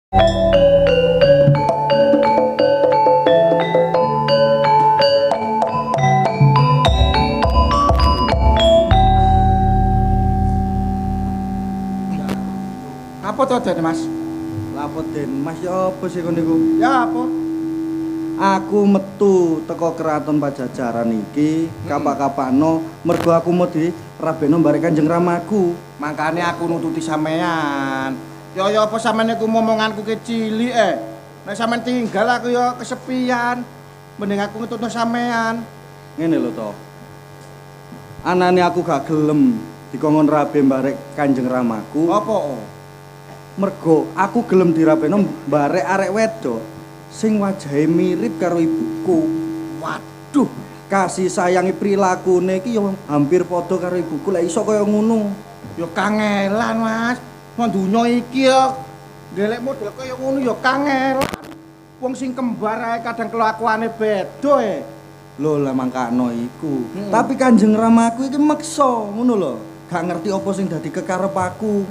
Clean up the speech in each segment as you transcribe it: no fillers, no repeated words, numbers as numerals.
Apa to Den Mas? Lapor Den Mas ya apa sih kon niku? Ya apa? Aku metu teko keraton Pajajaran iki kapak-kapakno mergo aku mau dirabekno barek Kanjeng Ramaku. Makane aku nututi sampean. Ya apa sampean iku momonganku kecilik Nek sampean tinggal aku ya kesepian. Mending aku ngetutno sampean. Ngene lho to. Anane aku gak gelem dikongkon rabe barek Kanjeng Ramaku. Apa? Mergo aku gelem dirabekno barek arek wedok sing wajahe mirip karo ibuku. Waduh, Kasih sayangi prilakune iki ya hampir padha karo ibuku. Lek iso kaya ngono. ya kangelan Mas. Nang donya iki ya ndelek model kaya ngono ya kangelan. Wong sing kembar ae kadang kelakuane beda Lho lah mangkano iku. Tapi Kanjeng Ramaku iki meksa ngono lho. Gak ngerti apa sing dadi kekarep aku.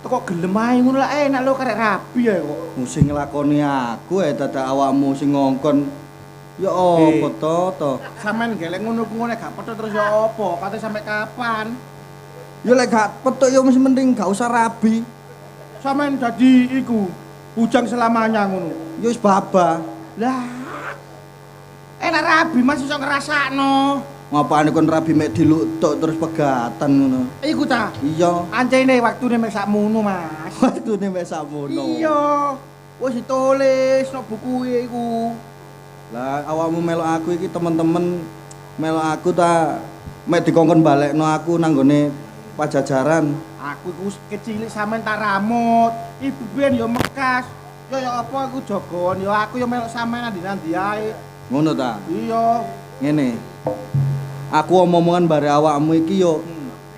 Kok gelem ae ngono lah enak lho karek rabi ae kok. Sing nglakoni aku dadak awakmu sing ngongkon. Ya apa to? Sampeyan gelek ngono ku ngene gak petuk terus ya apa? Kate sampe kapan? Ya lek gak petuk ya mesti mending gak usah rabi. Sampeyan dadi iku bujang selamanya ngono. Ya wis baba. Lah enak rabi Mas iso ngrasakno. Ngapane kon rabi mek diluk-tok terus pegatan ngono. Iku ta. Iya. Ancene waktune mek sakmono Mas. Waktune mek sakmono. Iya. Wis ditulis no buku iku. Lah awakmu melok aku iki temen-temen melok aku ta mek dikongkon balekno aku nang gone Pajajaran. Aku iku kecilik sampean tak ramut. Ibu ben ya mekas. Ya apa aku jogon ya aku ya melok sampean ndi-ndi ae. Ngono ta? Iya. Ngene. Aku omong-omongan bare awakmu iki yo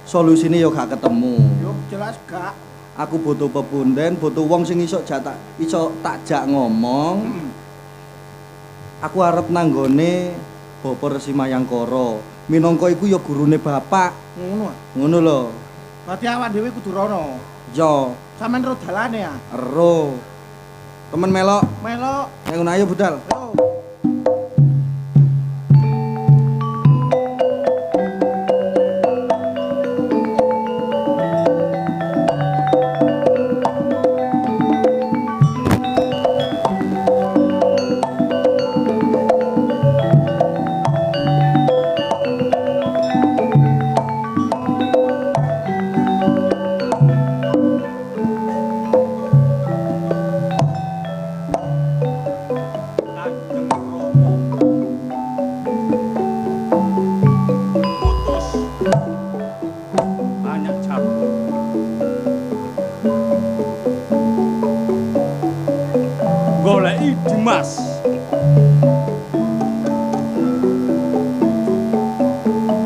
solusine yo gak ketemu. Yo jelas gak. Aku butuh pepunden, butuh wong sing iso tak jak ngomong. Aku arep nanggone Bapak Resi Mayangkara. Minangka iku ya gurune bapak. Ngono. Ngono lho. Berarti awak dhewe kudu rono. Yo, Sampeyan ro dalane ya. ero. Temen melok. Melok. Nek ngono ayo budal. Yo. Goleki Dimas.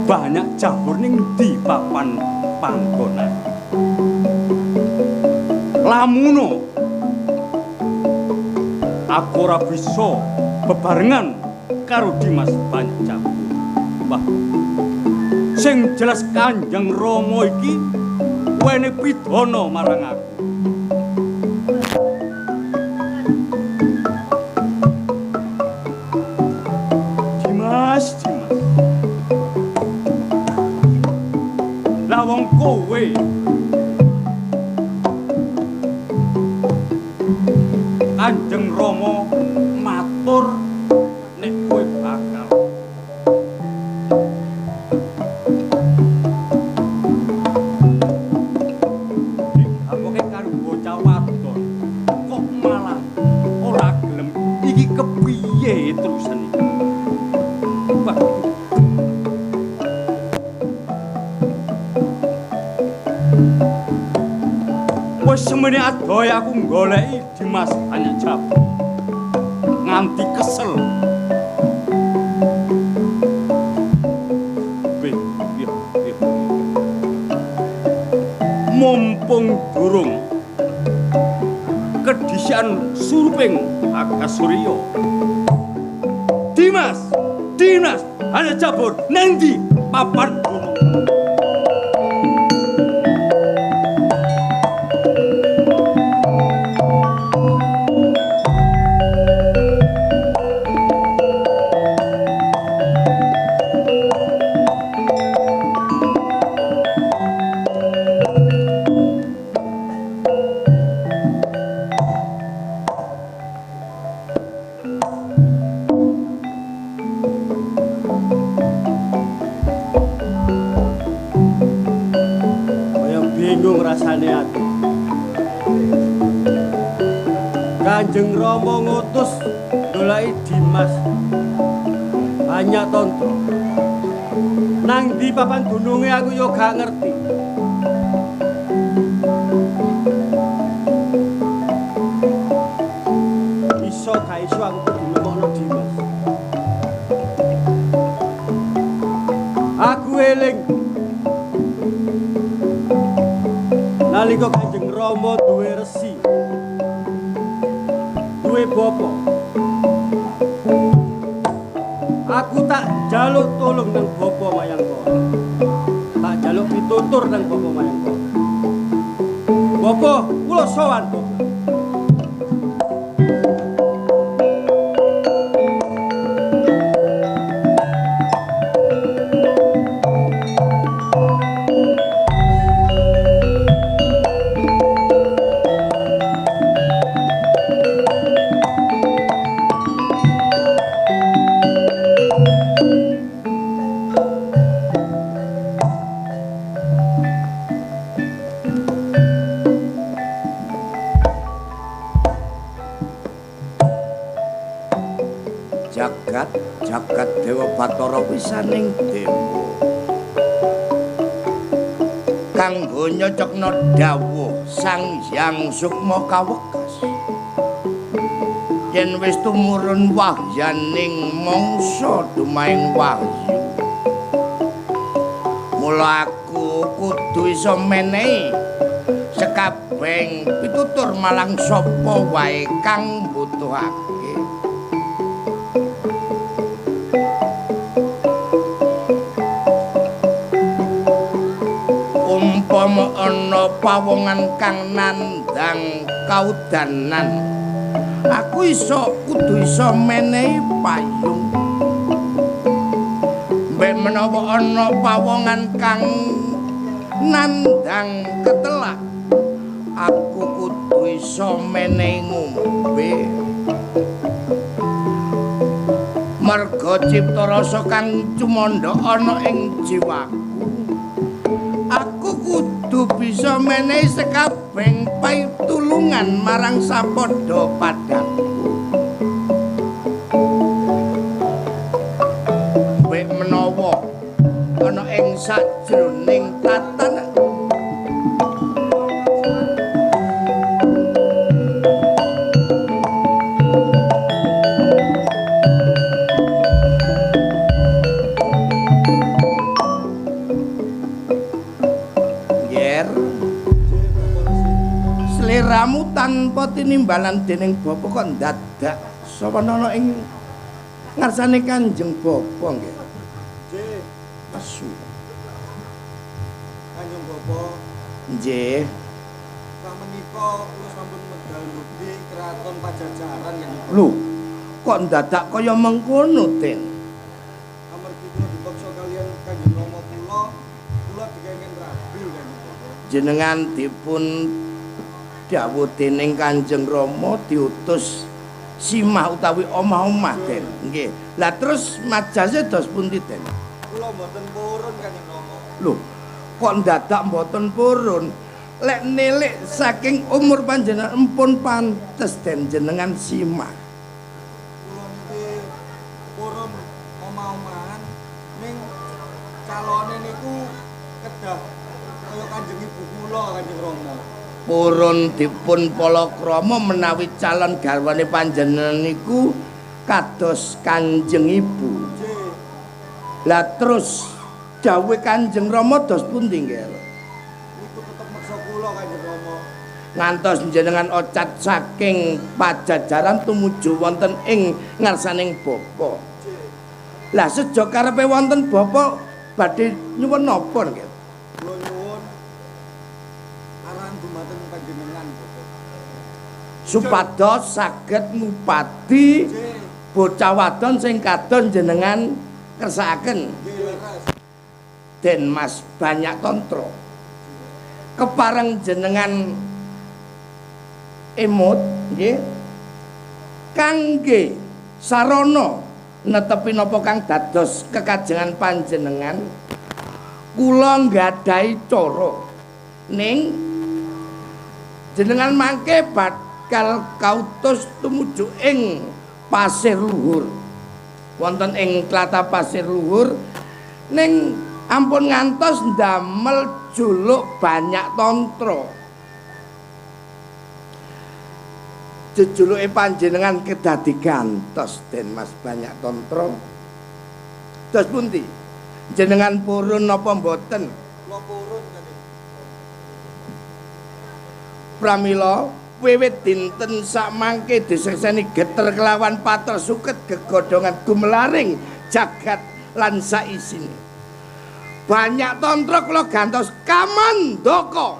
Banyak jabur ning di papan panggonan. Lamuno aku ora bisa bebarengan karo Dimas banyak jabur. Wah. Sing jelas Kanjeng Rama iki wene pidana marang aku. Lawang kowe Kanjeng Rama matur nek kowe bakal digapoke karo bocah wadon kok malah ora gelem iki kepiye terusan iki. Wes semene adoh aku goleki Dimas banyak jabur. Nganti kesel. Mumpung durung kedisian suruping Akasurya. Dimas, ada jabur nang ndi papan gunung. Kanjeng Rama ngutus ndolaki Dimas banyak tonto. Nang di papan gununge aku yo gak ngerti. Iso gak iso aku kudu nemokno Dimas. Aku eling nalika Kanjeng Rama duwe resi, duwe bapa. Aku tak jaluk tolong nang Bapa Mayangkara. Tak jaluk pitutur nang Bapa Mayangkara. Bapa, kula sowan, Bapa. Jagat Dewa Bathara wisaning dewa kanggo nyocokno dawuh Sang Hyang Sukma kawekas yen wis tumurun wahyaning mangsa dumaing wahyu mula aku kudu iso menehi sekabeng pitutur malang sapa wae kang mbutuhake. Umpama ana pawongan kang nandhang kaudanan, aku kudu iso menehi payung. Mbek menawa ana pawongan kang nandhang ketelak, aku kudu iso menehi ngombe. Marga cipta rasa kang cumandha ana ing jiwaku. Aku kudu bisa menehi sekabeng paitulungan marang sapadha padaku. Mbek menawa ana ing sajroning tatanan sliramu tanpa tinimbalan dening Bapa kok dadak sawana ing ngarsane Kanjeng Bapa nggih. Nggih, Asu. Kanjeng Bapa, Nggih. samenika kula sampun medal nubi kraton Pajajaran yen Lho, kok dadak kaya mengkono, Den? amargi kula dipaksa kalian Kanjeng Rama kula dikengen rabi Kanjeng Bapa. Jenengan dipun dawuh dening Kanjeng Rama diutus simah utawi omah-omah, Den. Nggih. Lah terus majase dos pundi, Den? Kula mboten purun Kanjeng Rama. Lho, kok dadak mboten purun? Lek nilik saking umur panjenengan empun pantes Den jenengan simah. Kula niki purun omah-omahan ning calone niku kedah kaya Kanjeng Ibu kula Kanjeng Rama. Purun dipun palakrama menawi calon garwane panjenengan niku kados Kanjeng Ibu. Nggih. Lah terus dawuh Kanjeng Rama dos pundi nggih? Niku tetep meksa kula Kanjeng Rama. Ngantos njenengan ocat saking Pajajaran tumuju wonten ing ngarsaning Bapa. Lah sejak karepe wonten Bapa badhe nyuwun napa nggih? Kula nyuwun arahan dumateng panjenengan Bapa. Supados saged ngupadi Nggih. bocah wadon sing kadon jenengan kersakaken. Nggih leres. Den Mas Banyak Tantra. Kepareng jenengan emut nggih kangge sarana netepi napa kang dados kekajengan panjenengan kula nggadahi cara ning jenengan mangke bakal kautus tumuju ing Pasir Luhur. Wonten ing tlatah Pasir Luhur ning ampun ngantos ndamel juluk Banyak Tantra. Jejuluke panjenengan kedadi gantos Den Mas Banyak Tantra. Dos pundi? Jenengan purun napa mboten? Kula purun kali. Pramila wiwit dinten sakmangke disekseni geter kelawan patel suket gegodhongan gumelaring jagat lan saisine. Banyak Tantra kula gantos kamandaka.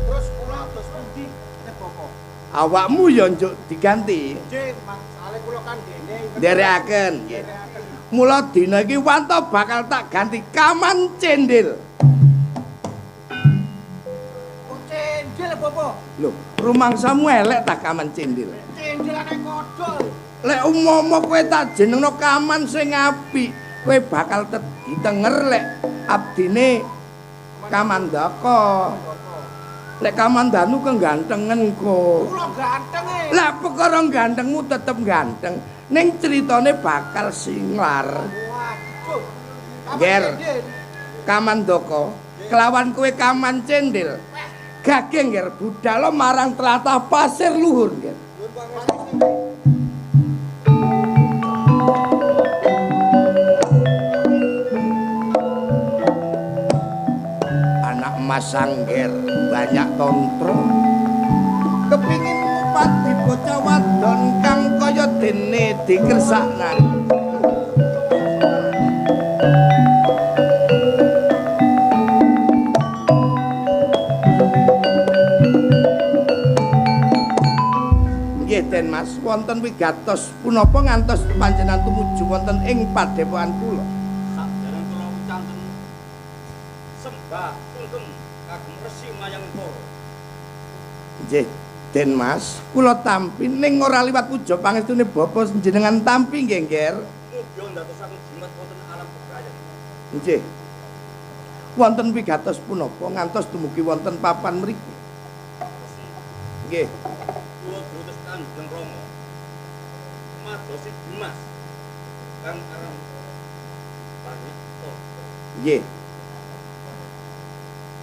Terus kula dos pundi nek Bapak? Awakmu ya njuk diganti. Nggih, maksale kula kan dene. Nderekaken nggih. Mula dina iki Wanto bakal tak ganti Kaman Cendil. Kok cendil Bapak? Lho, rumangsamu elek tak Kaman Cendil. Cendilane kodol. Lek umpama kowe tak jenengno Kaman sing apik, kowe bakal ditenger lek abdine Kamandaka. Lek Kamandanu kegantengen kok. Kula ganteng e. Lah perkara gantengmu tetep ganteng, ning critane bakal singlar. Waduh. Ger. Kamandaka, kelawan kowe Kaman Cendil. Gageng ger budhal marang tlatah Pasir Luhur ger. Anak Mas Angger Banyak Tantra kepingin ngupati bocah wadon kang kaya dene dikersaknan. Nggih Den Mas, wonten wigatos punapa ngantos panjenengan tumuju wonten ing padepokan kula? Sakjane kula ucanten sembah sungkem kagem Resi Mayangkara. Nggih, Den Mas, kula tampi ning ora liwat puja pangestune Bapa jenengan tampi nggih, Nger. Mugi ndadosaken jimat wonten alam bebrayan. Nggih. Wonten wigatos punapa ngantos dumugi wonten papan mriki? Nggih. Kula dutus Kanjeng Rama. Madosi Dimas kang aran Banyak Tantra. Nggih.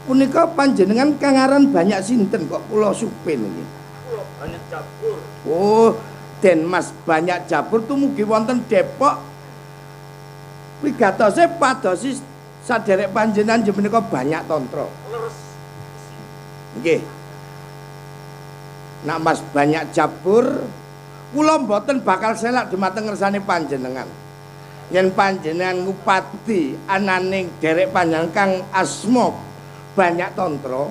Punika panjenengan kang aran Banyak sinten kok kula supin iki? Kula Banyak Jabur. Oh, Den Mas Banyak Jabur tumugi wonten Depok. Wigatose padosi saderek panjenengan nggih menika Banyak Tantra. Leres. Nggih. Nak Mas Banyak Jabur, kula mboten bakal selak dumateng ngersane panjenengan. Yen panjenengan ngupati ananing derek panjenengan kang asma Banyak Tantra,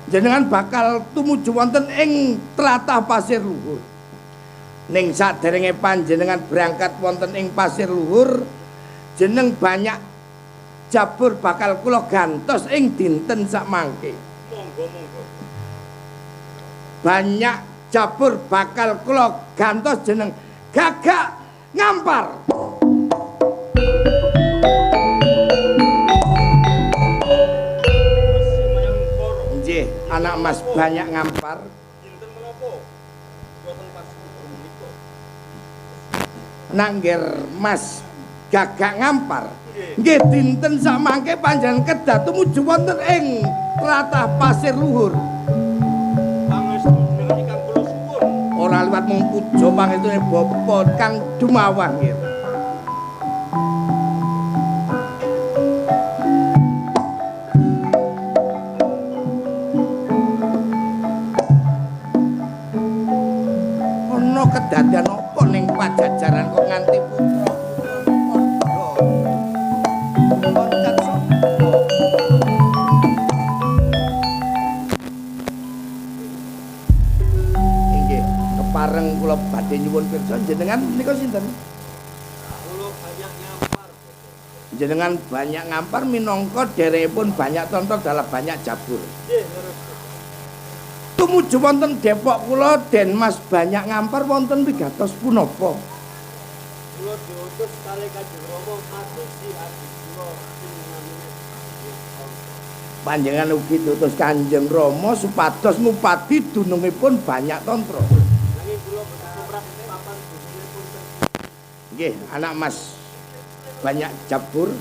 jenengan bakal tumuju wonten ing tlatah Pasir Luhur. Ning saderenge panjenengan berangkat wonten ing Pasir Luhur, jeneng Banyak Jabur bakal kula gantos ing dinten sakmangke. Monggo-monggo. Banyak Jabur bakal kula gantos jeneng Gagak Ngampar. Resi Mayangkara. Nggih, anak Mas Banyak Ngampar. Dinten menapa? Boten pasukan menika. Nangger Mas Gagak Ngampar. Nggih dinten sakmangke panjenengan kedah tumuju wonten ing tlatah Pasir Luhur. Pangestu jenengan ingkang kula suwun. Ora liwat mung puja pangestune Bapa kang dumawah nggih. Ana kedadian apa ning Pajajaran kok nganti putra padha loncat sapa? Inggih, kepareng kula badhe nyuwun pirsa jenengan menika sinten? Kula Banyak Ngampar. Jenengan Banyak Ngampar minangka derekipun Banyak Tantra dalah Banyak Jabur. Nggih, leres. Tumuju wonten Depok kula Den Mas Banyak Ngampar wonten wigatos punapa? Kula diutus kali Kanjeng Rama madosi adi kula jenengan panjenengan ugi tutus Kanjeng Rama supados ngupadi dunungipun banyak tantra. Nggih, anak Mas banyak jabur.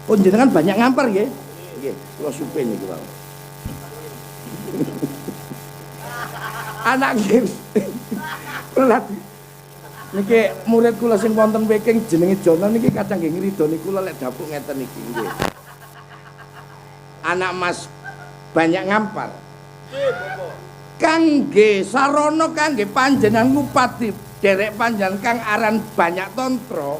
Panjenengan banyak ngampar nggih. Nggih, kula supin niku wae. Anak nggih. Kula niki murid kula sing wonten Wiking jenenge Jono niki kadang nggih ngridoni kula lek dapuk ngeten niki nggih. Anak Mas banyak ngampar. Nggih, Bapak. Kangge sarana kangge panjenengan ngupati derek panjenengan kang aran banyak tantra.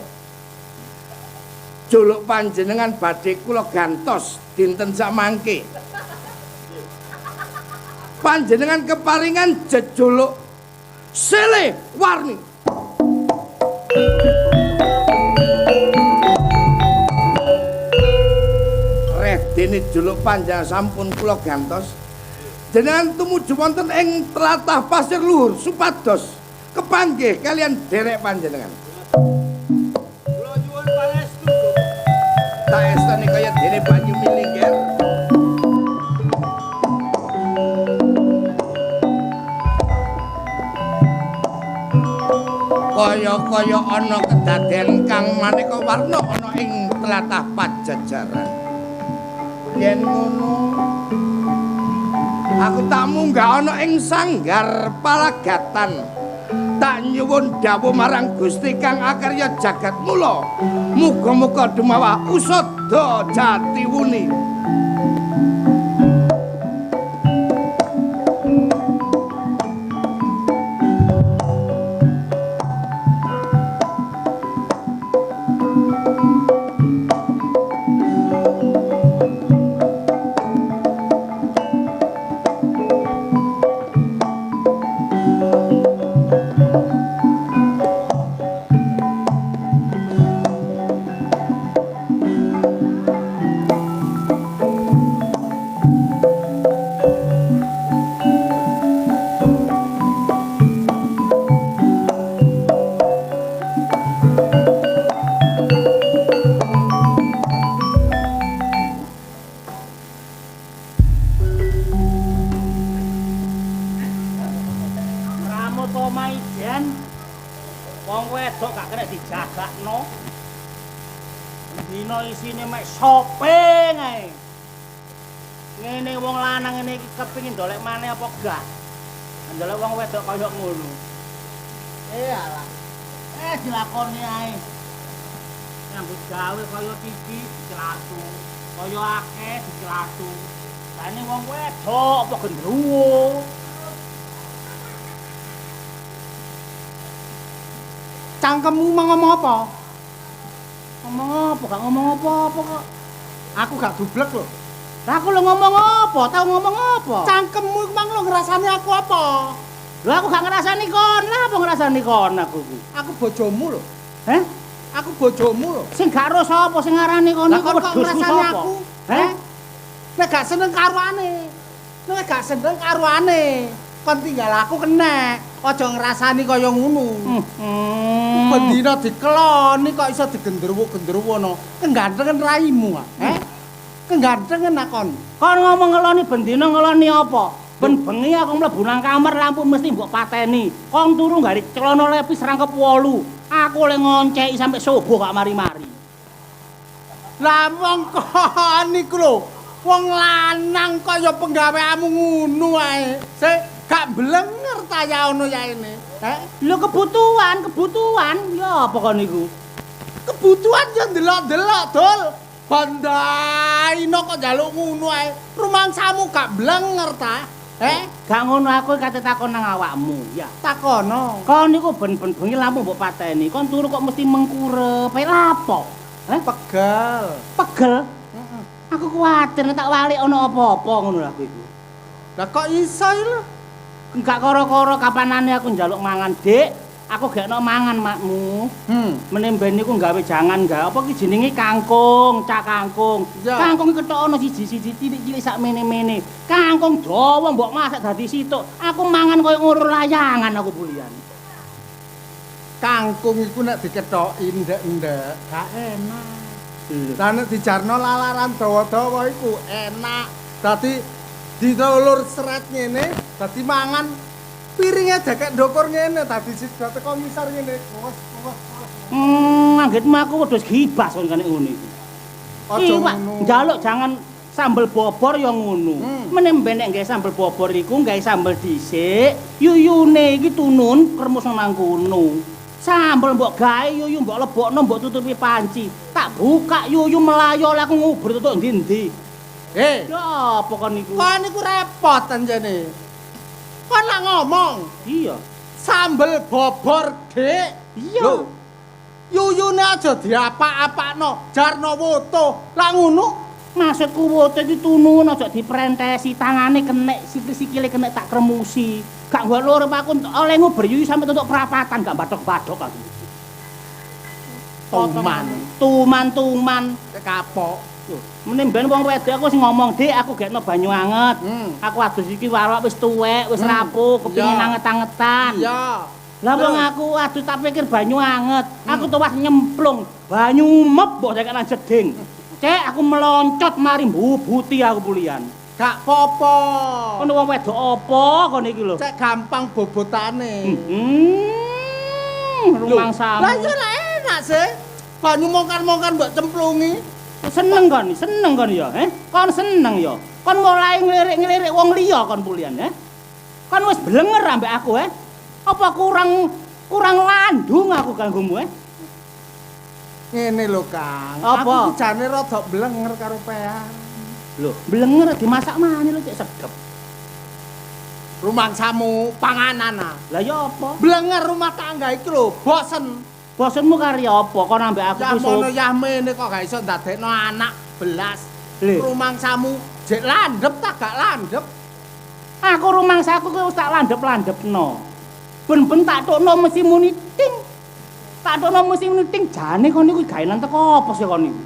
Juluk panjenengan badhe kula gantos dinten samangke. Panjenengan keparingan jejuluk Sele Warni. Redene juluk panjenengan sampun kula gantos. Jenengan tumuju wonten ing tlatah Pasir Luhur supados kepanggih kalian derek panjenengan. Kula nyuwun pangestu. Tak estane kaya dene banyu milingger. Kaya-kaya ana kedaden kang maneka warna ana ing tlatah Pajajaran. Yen ngono aku tak munggah ana ing sanggar palagatan. Tak nyuwun dawuh marang Gusti kang akarya jagat mula. Muga-muga dumawa usada Jatiwuni. Isine mek shopping ae. Ngene wong lanang ngene iki kepengin dolek maneh apa gak? Ndelok wong wedok kaya ngono. Alah. Dilakoni ae. Nyambut gawe kaya iki dicelatu. Kaya akeh dicelatu. Dane wong wedok apa gendruwo. Cangkemmu ngomong apa? Ngomong apa? Gak ngomong apa-apa kok. Aku gak dublek lho. Lah aku lho ngomong apa? Tau ngomong apa? Cangkemmu mang lho ngrasani aku apa? Lah aku gak ngrasani kon. Lah apa ngrasani kon aku ku? Aku bojomu lho. Heh? Aku bojomu lho. Sing gak ero sapa sing ngarani kon iku wedhusmu sapa? Heh? Nek gak seneng karuane. Nek gak seneng karuane. Kon tinggal aku kenek. Aja ngrasani kaya ngono. Bendina dikeloni kok iso digendruwo-gendruwo no. Kegantengen raimu, Kegantengen akon. Kon ngomong ngeloni bendina ngeloni apa? Ben bengi aku mlebu nang kamar lampu mesti mbok pateni. Kon turu gari celana lepis rangkep 8. Aku le ngonceki sampe subuh gak mari-mari. Lah mongko niku lho. Wong lanang kaya penggaweanmu ngono ae. Sik gak blenger ta ya ono ya ini. Lho kebutuhan ya apa kon niku? Kebutuhan ya ndelok-ndelok, Dul. Bandaino kok njaluk ngono ae. Rumangsamu gak blenger ta? Gak ngono aku kate takon nang awakmu. Ya, takono. Kon niku ben-ben bengi lampu mbok pateni. Kon turu kok mesti mengkurep. Lapo? Pegel. Pegel? Heeh. Aku kuwatir nek tak walik ana apa-apa ngono lho aku iku. Lah kok iso lho? Enggak koro-koro kapanane aku njaluk mangan, Dik. Aku gak ono mangan makmu. Menemben niku gawe jangan gawe apa ki jenenge kangkung, cak kangkung. Ya. Kangkung ketok ono siji-siji cilik-cilik sak mene-mene. Kangkung dawa mbok masak dadi situk. Aku mangan koyo ngurur layangan aku bulian. Kangkung iku nek diketoki ndek-ndek gak enak. Lah nek dijarno lalaran dawa-dawa iku enak. Dadi ditulur seret ngene, dadi mangan piringe dekek ndukur ngene, dadi sida teko ngisor ngene. Anggitmu aku wedhus gibas kon kene ngono iki. Aja Pak, ngono. njaluk jangan sambel bobor ya ngono. Menembe nek nggae sambel bobor iku nggae sambel dhisik, yuyune iki tunun kremus nang kono. Sambel mbok gawe yuyu mbok lebokno mbok tutupi panci. Tak buka yuyu melayu oleh aku ngubur tutuk ndi-ndi. Ya apa kon niku? Kon niku repot anjene. Kon lak ngomong Iya. sambel bobor, Dik. Iya. Lho, yuyune aja diapak-apakno, jarno woto. Lah ngono, Maksudku wote iki tunun aja diprentesi, tangane kenek, sikil-sikile kenek tak kremusi. Gak nggo loro aku oleh nguber yuyu sampe tutuk perapatan gak bathok-bathok aku. Tuman. kapok. Mene ben wong wedok aku wis ngomong, "Dik, aku gekno banyu anget. Aku adus iki warok wis tuwek, wis rapuh, kepengin Iya. anget-angetan." Iya. Lah wong aku adus tak pikir banyu anget. Aku tuwas nyemplung, banyu mep mbok dekek nang jeding. Cek aku meloncot mari mbubuti aku pulian. Gak popo. Kono wong wedok apa kono iki lho? Cek gampang bobotane. Rumangsamu. Lah iya lah enak sih. Banyu mongkar-mongkar mbok cemplungi. Seneng kon ya, Kon seneng ya. Kon mulai ngelirik-ngelirik wong liya kon pulian, Kon wis blenger ambek aku, Apa kurang landung aku kanggomu, Ngene lho, Kang. Apa? Aku iki jane rada blenger karo peang. Lho, blenger dimasak maneh lho cek sedep. Rumangsamu panganan ah. Lah ya apa? Blenger rumah tangga iki lho, bosen. Bosenmu kari apa? Kon ambek aku Ya wis mono yah mene kok gak iso ndadekno anak belas. Lho. Rumangsamu jek landhep tak gak landhep. Aku rumangsaku kuwi wis tak landhep-landhepno. Ben-ben tak tokno mesti muni ting. Tak tokno mesti muni ting. Jane kon niku gawean teko apa sih kon niku?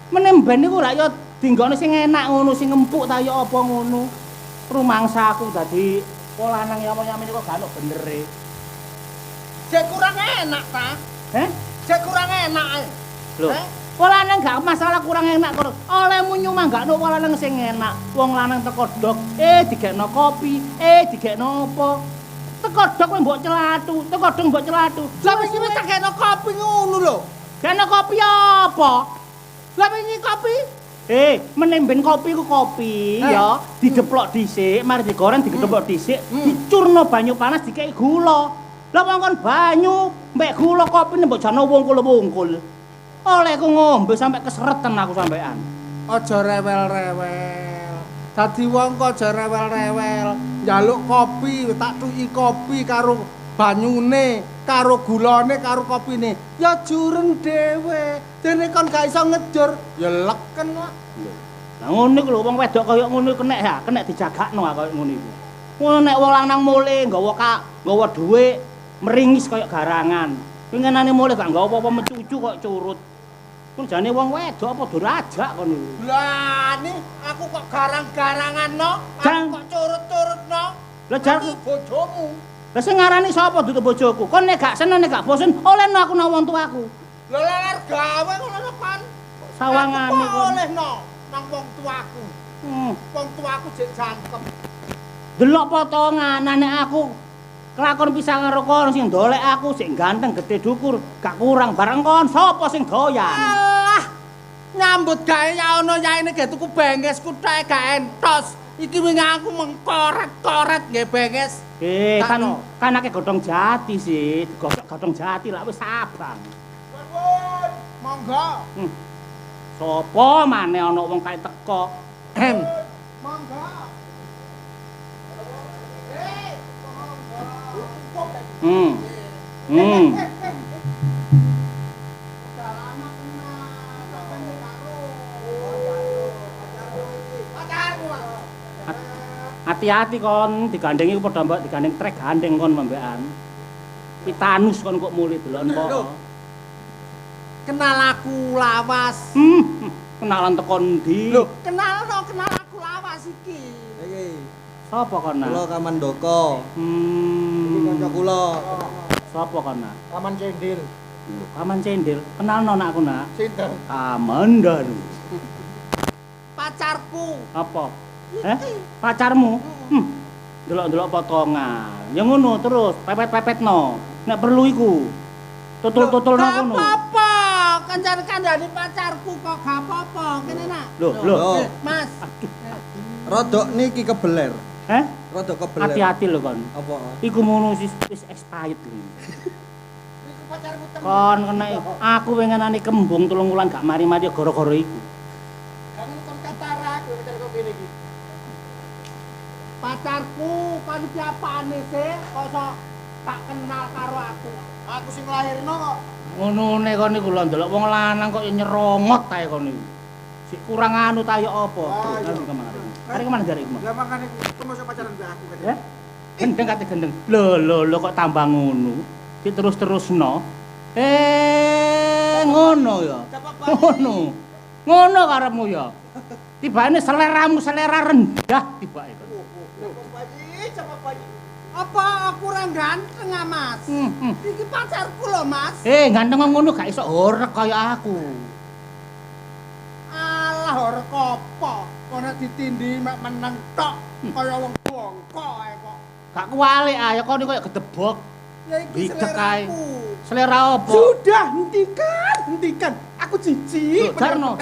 Menemben niku lak ya dinggone sing enak ngono, sing empuk ta ya apa ngono. Rumangsaku dadi wong lanang ya nyamene kok gak ono benere. Jek kurang enak ta? Jek kurang enak ae. Lho, wong lanang gak masalah kurang enak kok. Olehmu nyumah gak ono wong lanang sing enak. Wong lanang teko dok, digekno kopi, digekno apa. Teko dok mbok celatu, teko dok mbok celatu. Lah wingi wis tak gekno kopi ngono lho. Gekno kopi apa? Lah wingi kopi Menemben kopi ku kopi ya, dideplok dhisik, mari digoreng digedeplok dhisik, dicurno banyu panas dikei gula. Lah mongkon banyu mbek gula kopi mbok jano wungkul-wungkul. Oleh ku ngombe sampe keseretan aku sampean. aja rewel-rewel. Dadi wong kok aja rewel-rewel. Njaluk kopi, tak tuki kopi karo banyune, karo gulane, karo kopine. Ya juren dhewe. Dene kon gak iso ngejur, ya leken kok. Lah ngono iku lho wong wedok kaya ngono kena dijagakno kaya ngono iku. Ngono nek wong lanang mule nggawa dhuwit meringis kaya garangan. Pingenane mule gak nggawa apa-apa mencucu kok curut. Kun jane wong wedok apa durajak kon niku. Lah ni aku kok garang-garangan no, aku kok curut-curut no. Lah jar bojomu. Lah sing ngarani sapa dudu bojoku? Kon nek gak seneng nek gak bosen olehno aku nang wong tuaku. Lho leler gawe ngono kan. Sawangane Aku kon. olehno nang wong tuaku. Wong tuaku jek jangkem. Delok potongan nek aku kelakon pisah karo kon sing ndolek aku sing ganteng gede dukur gak kurang bareng kon sapa sing doyan. Alah. Nyambut gawe ya ono yaene ge tuku bengesku tek gak entos. Iki wingi aku mengkoret-koret nggih benges. Kan akeh godhong jati sih, digosok godhong jati lak wis abang. Nuwun, monggo. Sopo maneh ana wong kae teko. Monggo. Hati-hati kon digandengi padha mbok digandeng trek gandeng kon mambekan. Pitanus kon kok muli delok kok. Kenal aku lawas. Kenalan teko ndi? Lho, kenal aku lawas iki. Iki Sapa kon? kula Kamandaka. Iki kanca kula. Sapa kon? Paman Cendil. Lho, Kaman Cendil, kenalno anakku nak. Sinten? Kamandar. Pacarku. Apa? Pacarmu? Delok-delok potongan. Ya ngono terus, pepet-pepetno. Nek perlu iku. Tutul-tutulno ngono. Gak apa-apa, kancan-kancane pacarku kok gak apa-apa. Kene nak. Lho. Mas. Rodok niki kebeler. Rodok kebeler. Hati-hati lho kon. Apa? Iku ngono wis expired lho. Kon kena aku pengenane kembung 3 wulan gak mari-mari gara-gara iku. Kamu kon katara aku kok ngene iki. Pacarku kon siapane sih kok sok tak kenal karo aku. Aku sing nglahirno kok. Ngonone kon niku lho ndelok wong lanang kok nyerongot ae kon niku. Sik kurang anu ta ya apa? Nang kemarin. Mari kemana jare iku? Lah makane ku mosok pacaran mbek aku kan. Ya? Gendeng kate gendeng. Lho kok tambah ngono. Sik terus-terusno. Ngono ya. Ngono. Ngono karepmu ya. Tibane seleramu selera rendah tibake kon. Apa aku ora ganteng ah, Mas? Iki pacarku lho, Mas. Ganteng ngono gak iso horek kaya aku. Alah horek apa? Kok nek ditindhi mek meneng tok kaya wong bongkok ae kok. Gak kualik ya kok kaya gedebok. Ya iki Bidek ae. seleraku. Selera apa? Sudah, hentikan. Aku jijik. Jarno.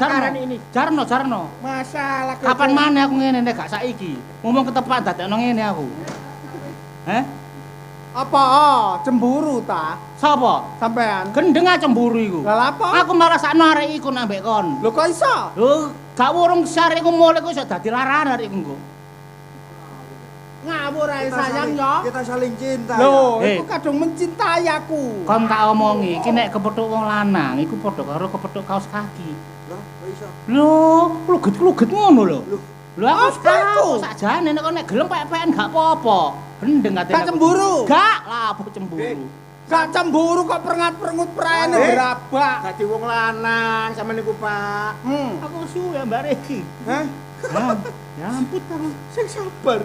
Masalah Kapan maneh aku ngene nek gak saiki? Ngomong ketepat dadekno ngene aku. Apa? Cemburu ta? Sapa? Sampean? Gendeng ae cemburu iku. Lah apa? Aku malah sakno arek iku nambek kon. Lho kok iso? Lho, gak wurung sare iku mulih kok iso dadi larahan arek iku engko. Ngawur ae sayang yo. Kita saling cinta. Loh, ya. iku kadung mencintai aku. Kon tak omongi, iki nek kepethuk wong lanang iku padha karo kepethuk kaos kaki. Lah, kok iso? Lho, kluget-kluget ngono lho. Lho aku Apa iku? sakjane nek kon nek gelem pek-peken gak apa-apa. Gendeng katene. Gak cemburu? Gak lah, apa cemburu. Gak cemburu kok perengat-perengut praene berabak. Dadi wong lanang sampe niku, Pak. Aku suwe mbak iki. Hah? Ya ampun aku. Sing sabar.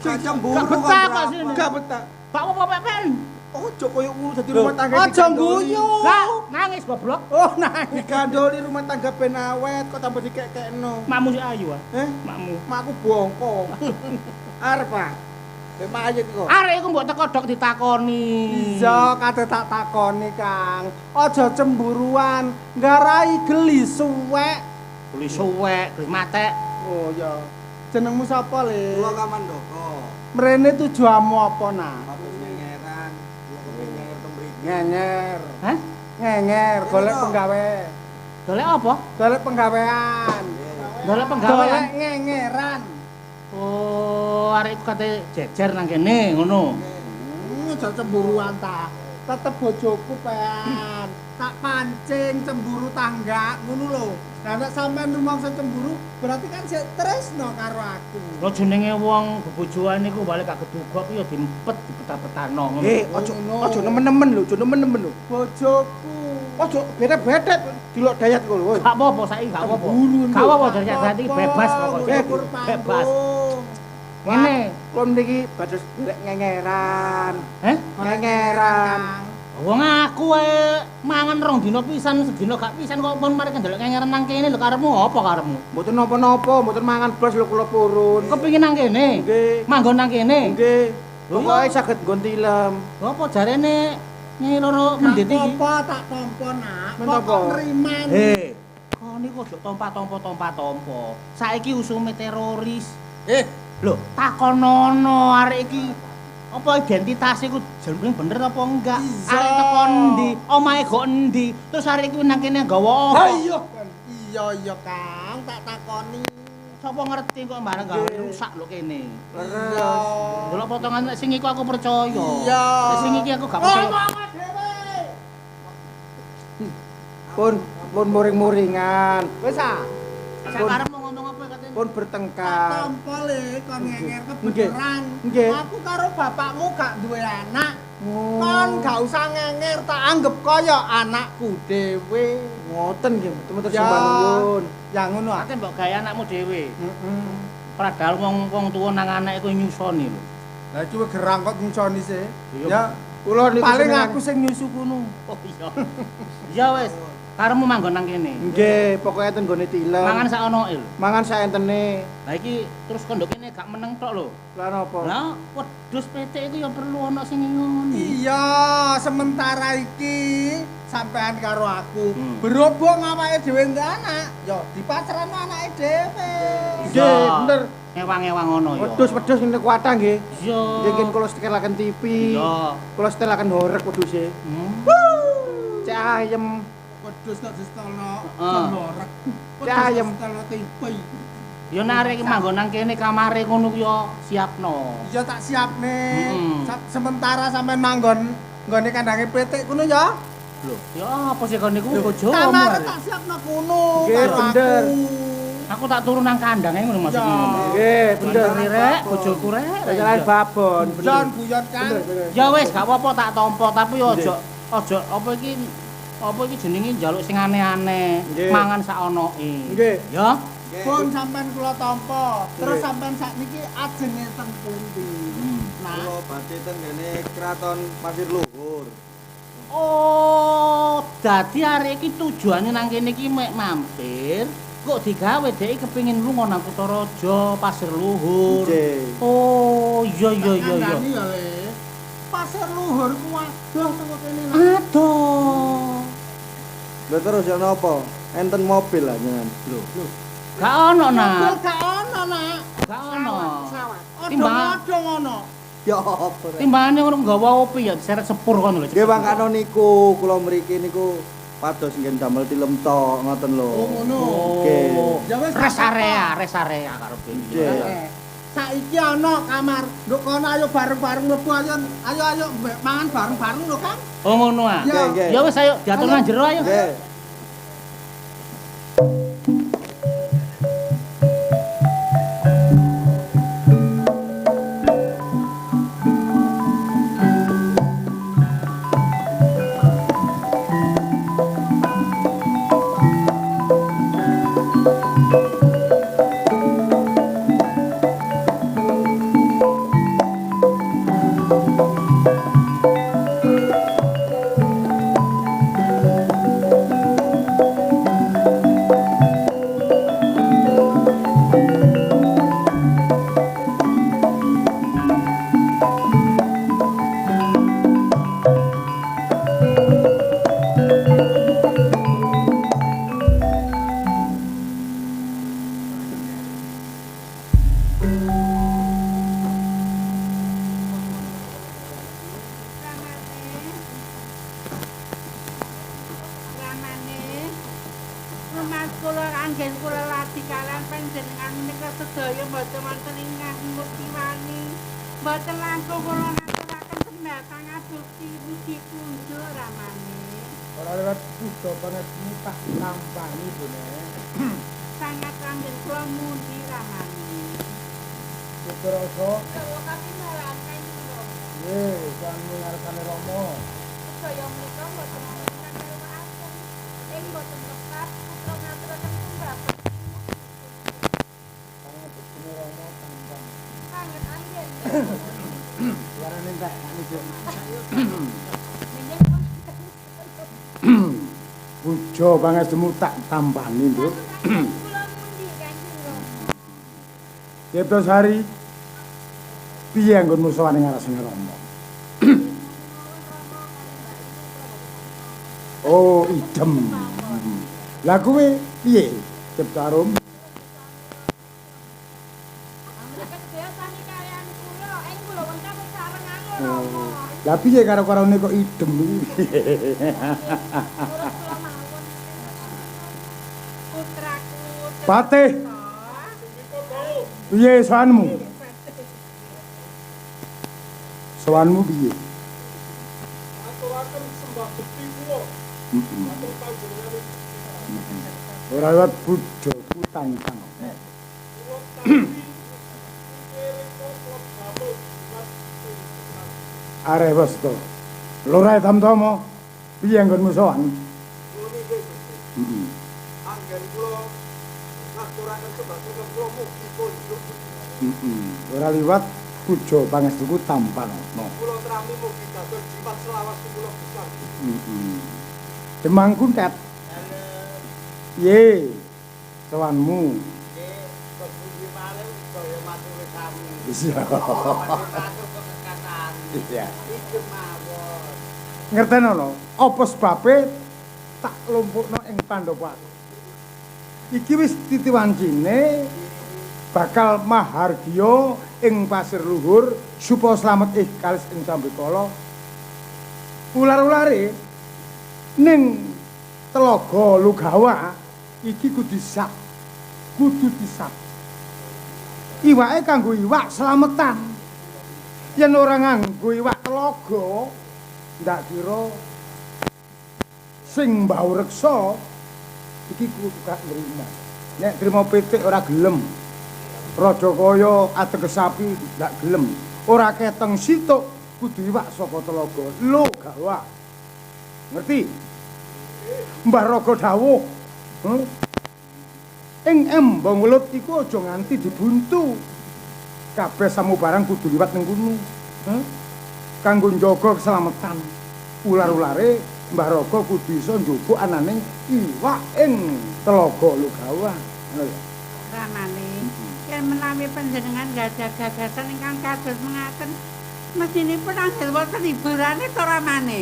Sing cemburu Gak kok betah kok berapa? sini. Gak betah. Gak apa-apa pek-peken. Ojo koyo ngono dadi Loh, rumah tangga Aja digandoli. guyu. Gak nangis goblok. Oh, nah. Digandoli rumah tangga ben awet kok tambah dikek-kekno. Makmu si ayu ah. Eh? Makmu. Makku bongko. Arep, Pak. Mek mayit kok. Arek iku mbok teko dok ditakoni. Iya, kate tak takoni, Kang. Aja cemburuan, nggarai geli suwek. Beli suwek, beli matek. Oh, ya. Jenengmu sapa, Le? Kula Kamandaka. Mrene tujuanmu apa, Nak? Habis nyengeran, kula kepengin nyenger tembriki. Ngenger. Hah? Ngenger, golek Iya. penggawe. Golek apa? Golek penggawean. Golek Golek penggawean. ngengeran. Oh, arek iku kate jejer nang kene ngono. Aja cemburuan ta. Tetep bojoku pean. Tak pancing cemburu tangga ngono lho. Lah nek sampean rumangsa cemburu, berarti kan sik tresno karo aku. Lho jenenge wong bebojoan iku balik gak kedugok ya diempet dipetah-petahno ngono. Ojo nemen-nemen lho, ojo nemen-nemen lho. Bojoku. Ojo betet-betet dilok dayat kok lho. Gak apa-apa saiki gak apa-apa. Buru, Gak apa-apa dadi bebas pokoknya. Bebas. Ngene. Kon niki badhe golek ngengeran. Ngengeran. Wong aku ae mangan 2 dina pisan, sedina gak pisan kok pun mari ndelok ngengeran nang kene lho karepmu apa karepmu? Mboten napa-napa, mboten mangan blas lho kula purun. Kepengin nang kene? Nggih. Manggon nang kene? Nggih. Lho, Pokoke iya. saged nggon tilem. Lho apa jarene Nyai Loro mendhet iki? Apa tak tampa, Nak? Menapa? Kok nriman. Kon niku ojo tompa-tompa. Saiki usume teroris. Eh, Lho, takonono arek iki apa identitas iku jeneng bener apa enggak? Iya. Arek teko endi? Omahe go endi? Terus arek iki nang kene nggawa apa? Ayo. Iya, Kang, tak takoni. Sapa ngerti kok bareng gawe rusak lho kene. Iya. Delok potongan nek sing iku aku percaya. Iya. Nek sing iki aku gak percaya. Ngomong dhewe. pun muring-muringan. Wis ah. Sak karep mau ngomong apa katanya? Pun bertengkar. Tampa le kon ngenger Nggih. kebeneran. Nggih. Aku karo bapakmu gak duwe anak. Oh. Kon gak usah ngenger, tak anggap kaya anakku dhewe. Ngoten nggih, temen-temen Ya. sembah nuwun. Ya ngono ah. Ate mbok gawe anakmu dhewe. Heeh. Padahal wong tuwa nang anak iku nyusoni lho. Lah iki gerang kok nyuconi sih. Iya. Ya Kula niku Paling senengan- aku sing nyusu kono. Oh iya. Ya wis, karemu manggon nang kene. Nggih, pokoke ten nggone tilem. Mangan sak ono il. Mangan saentene. Lah iki terus kondok kene gak meneng tok lho. Lah napa? Lah wedhus petik iku ya perlu ana sing ngono. Iya, sementara iki sampean karo aku Hmm. berhubung awake dhewe ndek anak, ya dipasrahno anake dhewe. Nggih, bener. Ewang-ewang ngono ya. Wedhus ngene kuatah nggih. Iya. Nggih nggih kula setelaken TV. Iya. Kula setelaken horeg wedhuse. Hmm. Cek ayem. Wedhus kok disetelno Heeh. lorek. Cek ayem. Disetelno tempe. Ya narik iki manggon nang kene kamare ngono ku ya siapno. Iya tak siapne. Hmm. Sementara sampean manggon nggone kandange petik kono ya. Lho, ya apa sih kon niku bojomu? Kamare arek? tak siapno kono. Nggih, karo bener. aku. Aku tak turun nang kandang ngono maksudnya. Ya. Nggih, bener. Bener rek, bojoku rek. Jalan babon, bener. Jan guyon kan. Bener, bener. Ya wis gak apa-apa tak tampa tapi aja apa iki jenenge njaluk sing aneh-aneh. Nggih. Mangan sak onoke. Nggih. Ya. Pun sampean kula tampa. Terus sampean sakniki ajenge teng pundi? Nah, Kula badhe ten ngene Kraton Pasir Luhur. Oh, dadi arek iki tujuane nang kene iki mek mampir, kok digawe dhek kepengin lunga nang Kutaraja, Pasir Luhur. Nggih. Oh, iya iya iya iya. Kandhani ya le. Pasir luhur ku waduh teko kene. Aduh. Lha terus ya napa? Enten mobil lah jenengan. Lho. Gak ono, Mobil Nak. gak ono, Nak. Gak ono. Odong-odong ono. Ya apa rek? Timbangane ngono nggawa opi ya diseret sepur kono lho. Nggih mangkano niku kula mriki niku pados nggih damel tilem tok ngoten lho. Oh ngono. Oh. Ya wis, Rest area karepe. Nggih. Saiki ana kamar. Nduk kono ayo bareng-bareng mlebu ayo mangan bareng-bareng lho, Kang. Oh ngono ah. Ya. Nggih. Ya wis ayo diatur nang jero ayo. Nggih. Mas kula anggen kula lati kalian panjenengan menika sedaya mboten wonten ingkang mutiwani. Mboten langkung kula ngaturaken pendatang abukti mugi kunjuk ramane. Ora lewat budo banget mutak nampani bune. Sangat anggen kula mundi ramane. Syukur oso. Dawa kapinaran kanjeng. Nggih, sami ngarsane Rama. Sedaya menika mboten wonten kelewatan. Ing mboten lekat putra ngaturaken pembapak. Sangat besine Rama tambang. Sangat anggen. Suarane entek niku. Menyang Bujo banget mutak tambani, Nduk. kula mundi kanjeng Rama. Ketos hari piye anggonmu sowan ing arasane Rama? Oh, idem. Lah kowe piye, Ciptarum? Sami kalian kula, ing kula wonten sarengan Rama. Lah piye karo karone kok idem iki? Putraku. Patih. Piye sowanmu? Sowanmu piye? Aturaken sembah bekti kula. Matur panjenengan Ora lewat bujoku tangkang. Are wis to. Lora tamtama. Piye anggonmu sowan? Anggen kula ngaturaken sembah tilem kula mugi kunjuk. Ora liwat puja pangestuku tampanono. Kula trami mugi dados jimat selawas kula besar. Demang kuntet. Ye, sowanmu. Iya. Iya. Ngerteni lho, apa sebabe tak lumpukno ing Pandhawa. Iki wis titiwancine bakal mahargya ing pasir luhur supaya slamet kalis ing Sambikala. Ular-ulare ning Telaga Lugawa iki kudu disap. Iwake kanggo iwak slametan. Yen ora nganggo iwak telaga, ndak kira sing mbau reksa iki kudu gak nrimo. Nek trimo pitik ora gelem. Rajakaya ateges sapi ndak gelem. Ora keteng situk kudu iwak saka telaga Lugawa. Ngerti? Mbah Raga dawuh, ing embong welut iku aja nganti dibuntu. Kabeh samubarang kudu liwat ning kono. Kanggo njaga keselamatan. Ular-ulare Mbah Raga kudu iso njogo ananing iwak ing Telaga Lugawa. Ngono ya. Ramane, yen menawi panjenengan gadah gagasan ingkang kados mengaten, mestinipun anggil wonten hiburane to Ramane.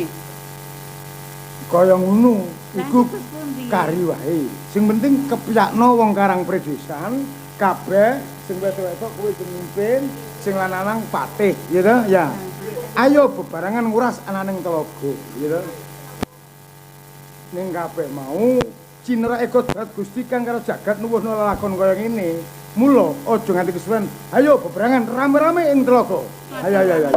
Kaya ngono, iku Lah, terus pundi? kari wae. Sing penting kepiyakno wong Karang Predesan, kabeh sing wedok-wedok kuwi pemimpin, sing lanang patih, ya to? Ya. Ayo bebarengan nguras ananing telaga, ya to? Ning kabeh mau cinerake kodrat Gusti kang karo jagat nuwuhno lelakon kaya ngene. Mula aja nganti kesuwen. Ayo bebarengan rame-rame ing telaga. Ayo.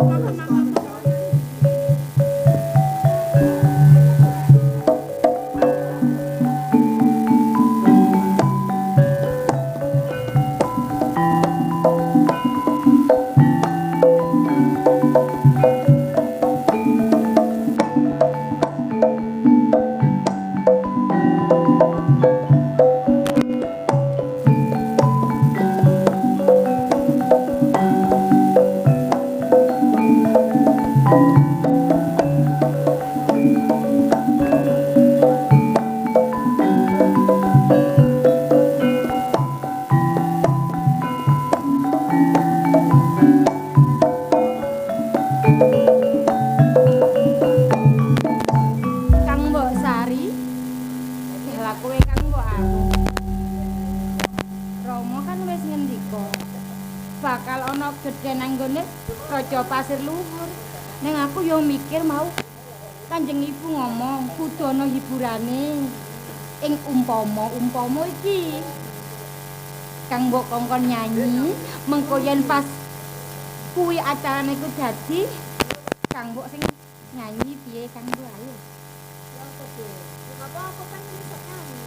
bakal ana gedhe nang nggone Raja Pasir Luhur. Ning aku yo mikir mau Kanjeng Ibu ngomong kudu ana hiburane ing umpama iki. Kang mbok kongkon nyanyi mengko yen pas kuwi acarane ku dadi Kang mbok sing nyanyi piye Kang Bu ayo. Ya apa piye? Apa kan iso nyanyi.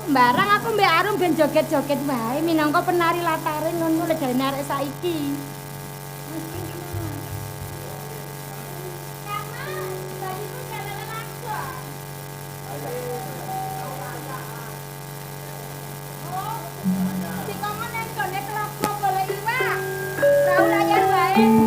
Barang aku mbek Arum ben joget-joget wae minangka penari latare ngono lek jarene arek saiki. Yeah.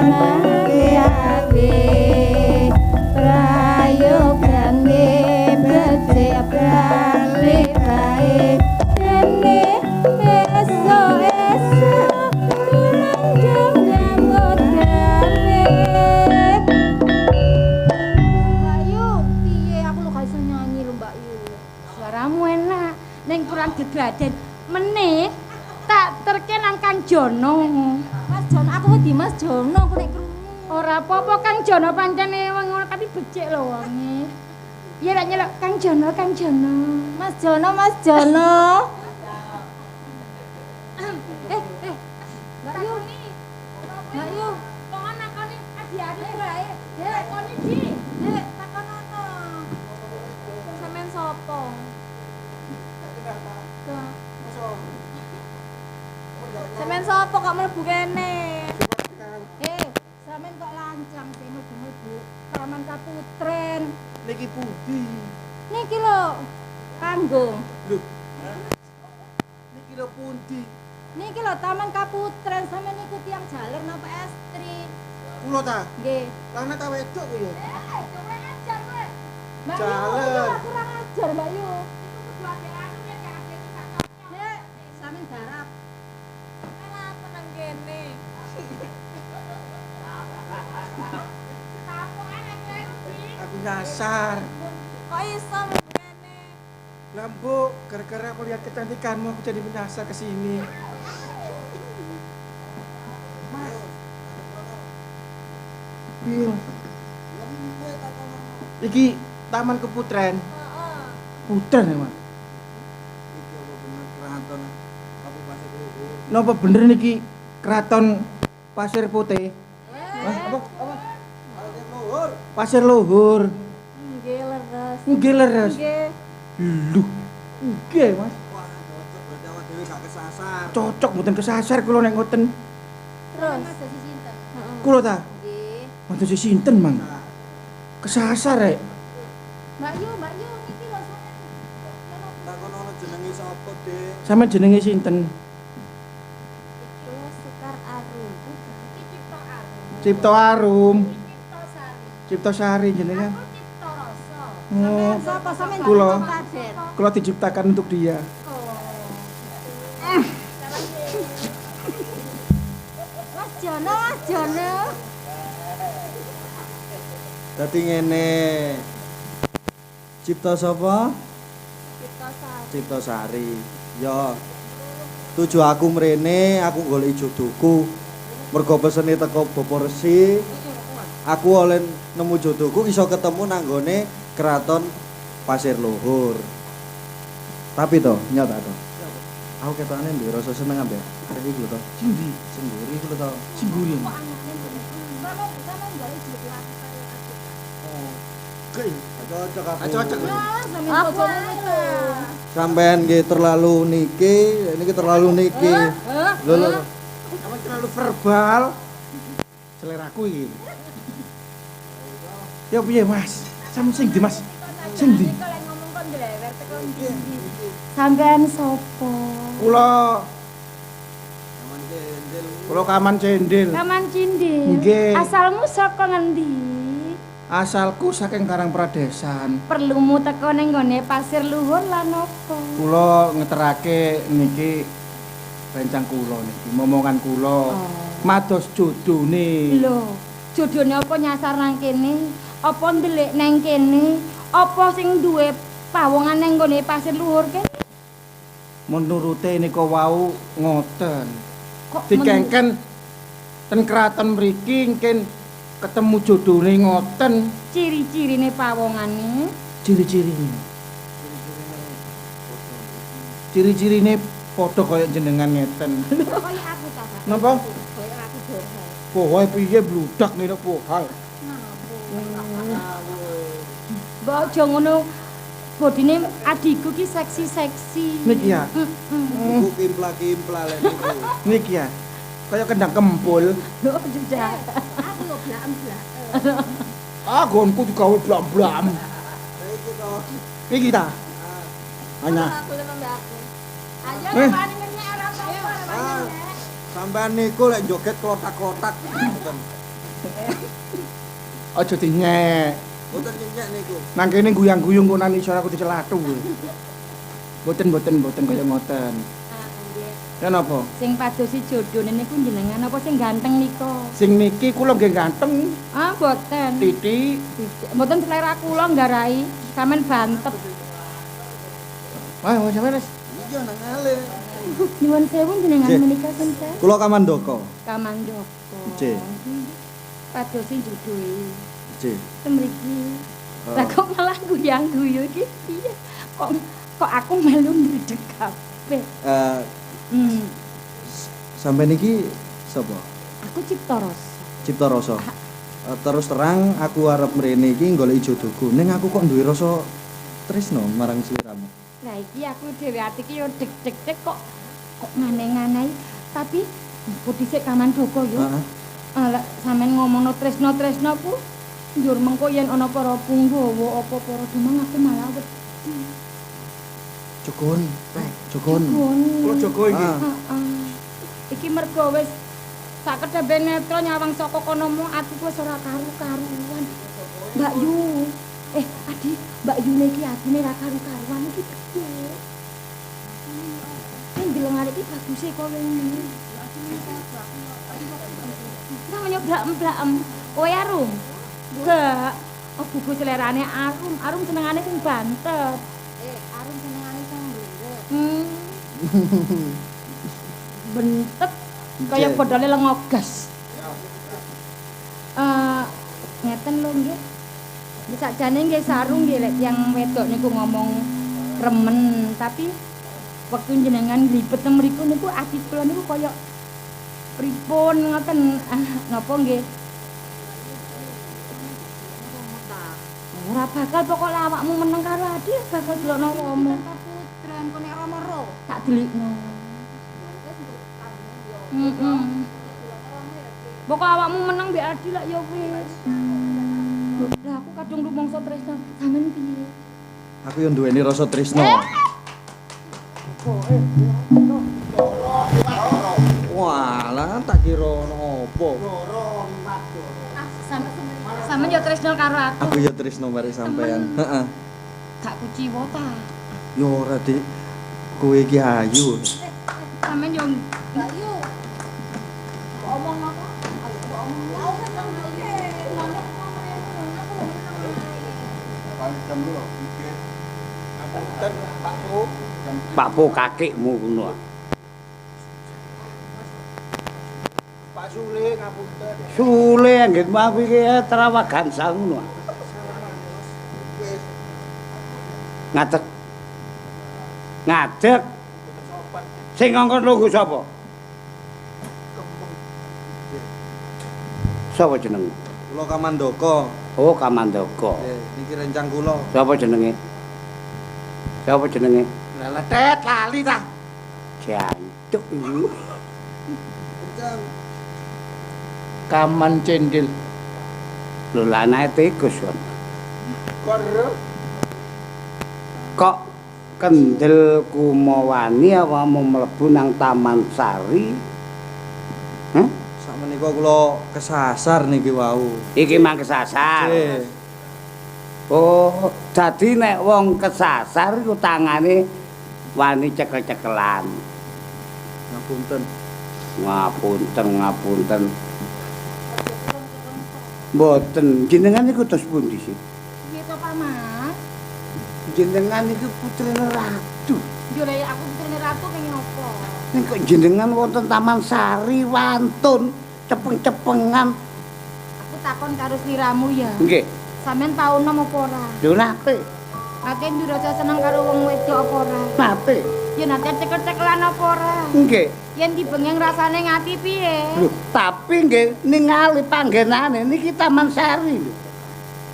awe prayogane becik bali bae dene esuk-esuk lanjut nyambut gawe. Mbak Yu, piye aku lho gak iso nyanyi lho Mbak Yu. Suaramu enak, ning kurang gegaden. Meneh tak terke nang Kang Jono. Mas Jono, aku wedi Mas Jono aku nek krungu. Ora apa-apa Kang Jono pancene wong ngono tapi becik lho wonge. Iya rak nyelok Kang Jono, Kang Jono. Mas Jono, Mas Jono. Mbak Yu. Mbak Yu, kok nakoni adi-adi wae. Dek, koni Di. Dek, takonono. Sampeyan sapa? Sampeyan sapa kok mlebu kene? Sampeyan kok lancang sih mlebu-mlebu Taman Kaputren. Niki pundi? Niki lho, panggung. Lho. Niki lho pundi? Niki lho Taman Kaputren, sampeyan niku tiyang jalur napa estri? Kula ta? Nggih. Lanang ta wedok ku ya? Kurang ajar kowe. Mbak Yu, Jaler. kurang ajar Mbak Yu. Iku kudu ade-ade nek gak ade iki gak cocok. Dek, sampeyan garap. Kenapa nang kene? Aku nyasar. Kok iso mlebu kene? Lah Bu, gara-gara aku lihat kecantikanmu aku jadi menyasar ke sini. Mas. Piye? Iki Taman Keputren. Heeh. Putren ya, Mas. Napa bener niki Keraton Pasir Putih? Apa? Pasir Luhur. Nggih leres. Nggih leres. Nggih. Lho. Nggih, Mas. Cocok mboten kesasar kula nek ngoten. Terus dadi sinten? Heeh. Kula ta? Nggih. Madosi sinten, Mang? Kesasar rek. Mbak Yu niki lho sampeyan. Takonono jenenge sapa, Dik? Sampeyan jenenge sinten? Iku Sekar Arum. Iki Cipto Arum. Cipto Arum. Cipto Sari. Cipto Sari jenengan. Aku Cipto Rasa. Oh. Sampeyan sapa sampeyan? Kula. Kader. Kula diciptakan untuk dia. Mas Jono. Dadi ngene. Cipta sapa? Cipto Sari. Cipta Sari. Ya. Tuju aku mrene, aku golek jodohku. Mergo pesene teko Bapak Resi. Aku oleh nemu jodohku iso ketemu nang gone Keraton Pasir Luhur. Tapi to, nyata to. Aku ketokane duwe rasa seneng ambek arek iki lho to. Sindi. Sendiri iku lho to. Singguri. Sampeyan golek jodoh aku karo aku. Oke. Cocok aku. Cocok. Aku Sampean nggih terlalu niki terlalu niki. Lho lho. Kamu terlalu verbal. Seleraku iki. Ya piye, Mas? Sampe sing ndi, Mas? Sing ndi? ngomong kon ndlewer teko ndi. Sampeyan sapa? Kula Kaman Cendil. Kaman Cindil. Nggih. Asalmu saka ngendi? Asalku saking Karang Pradesan. Perlumu teko ning gone Pasir Luhur lan apa? Kula ngeterake niki rencang kula niki, momongan kula. Mados jodone. Lho, jodone apa nyasar nang kene? Apa ndelik nang kene? Apa sing duwe pawongan nang gone Pasir Luhur kene? Menurute nika wau ngoten. Kok Dikengken ten kraton mriki engken ketemu jodone ngoten. ciri-cirine pawongane? Ciri-cirine. Ciri-cirine padha kaya jenengan ngeten. Kaya aku ta, Pak. Napa? Kaya aku bohong. Pohoke piye bludak ngene pohal. Mbok aja ngono. Bodine adikku ki seksi-seksi. Niki ya. Iku kimpla-kimpla lek niku. Niki ya. Kaya kendang kempul. Lho, jujur. Aku lho blak-blak. Ah, gonku digawe blam-blam. Iki to. Iki ta. Hanya. Aku lho mbakku. Ayo Eh. pani menyek ora apa-apa. Sampean niku lek joget klotak-klotak ngoten. Aja dinyek. Mboten nyenyek niku. Nang kene guyang-guyung kok nang isor aku dicelatu. Mboten kaya ngoten. Ya napa? Sing padosi jodhone niku jenengan apa sing ganteng nika? Sing niki kula nggih ganteng. Ah, mboten. Titik. Mboten selera kula nggarai, sampean bantep. Wah, sampeyan wis. Iya nang ale. Nyuwun sewu jenengan Nggih. menika sinten? Kula Kamandaka. Kamandaka. Nggih. Padosi jodhoe. Nggih. Temriki. Lah kok malah guyang-guyu iki piye? Kok aku melu ndredeg kabeh. Sampeyan iki sapa? Aku Ciptaras. Cipta Rasa. Terus terang aku arep mrene iki golek jodohku. Ning aku kok duwe rasa tresno marang sliramu. Lah iki aku dhewe ati iki yo deg-deg kok ngane-nganehi. Tapi kok dhisik Kamandaka yo. Heeh. Lah sampean ngomongno tresno-tresno ku njur mengko yen ana para punggawa apa para demang aku malah wedi. Jogon. Jogon. Kula jaga iki. Heeh. Iki mergo wis sakedhebe netra nyawang saka kono mu atiku wis ora karu-karuan. Mbak Yu. Adi, Mbak Yune iki atine ra karu-karuan iki piye? Ndelengane iki baguse kowe ngene. Namanya blak-blakem. Kowe Arum? Enggak. Oh, buku selerane Arum. Arum senengane sing bantet. Arum senengane sing mblendhet. Bentet kaya bodole lengogas. Ngeten lho nggih. Sakjane nggih sarung nggih lek tiyang wedok niku ngomong remen, tapi waktu jenengan nglibet teng mriku niku ati kula niku kaya pripun ngoten. Napa nggih? Ora bakal pokoke awakmu meneng karo Adi bakal delokno romo. Putran kok nek romo ro. Tak delikno. Pokoke awakmu meneng mbek Adi lak ya wis. Lah aku kadung rumangsa tresno. Sampeyan piye? Aku yo duweni rasa tresno. Walah tak kira napa. Sampeyan yo tresno karo aku. Aku yo tresno mari sampean. Heeh. Gak kuciwa ta. Yo ora, Dik. Kowe iki ayu. Sampeyan yo ayu. Omong apa? Pak Po kakekmu ngono. Pak Sule ngapunten. Sule anggen mawi iki trawagansa ngono. Ngadeg. Ngadeg. Sing ngongkon lungguh sapa? Sapa jeneng? Kula Kamandaka. Oh, Kamandaka. Nggih, niki rencang kula. Sapa jenenge? Sapa jenenge? Lelet lali ta. Jancuk iki. Rencang. Kaman cendil. Lho lanake tikus kon. Kok kendel kumawani awakmu mlebu nang Taman Sari? Hah? Sakmenika kula kesasar niki wau. Iki mang kesasar. Nggih. Oh, dadi nek wong kesasar iku tangane wani cekel-cekelan. Ngapunten. Ngapunten. Mboten, jenengan niku tos pundi sih? Piye to, Pak Mas? Jenengan niku putrine ratu. Yo lek aku putrine ratu pengen apa? Nek kok jenengan wonten Taman Sari wantun cepeng-cepengan. Aku takon karo sliramu ya. Nggih. Sampeyan tau nom apa ora? Lho nate, Nate ndurasa seneng karo wong wedok apa ora? nate. Ya nate cekel-cekelan apa ora? Nggih. Yen dibengeng rasane ngati piye? Lho, tapi nggih ningali panggenane niki Taman Sari lho.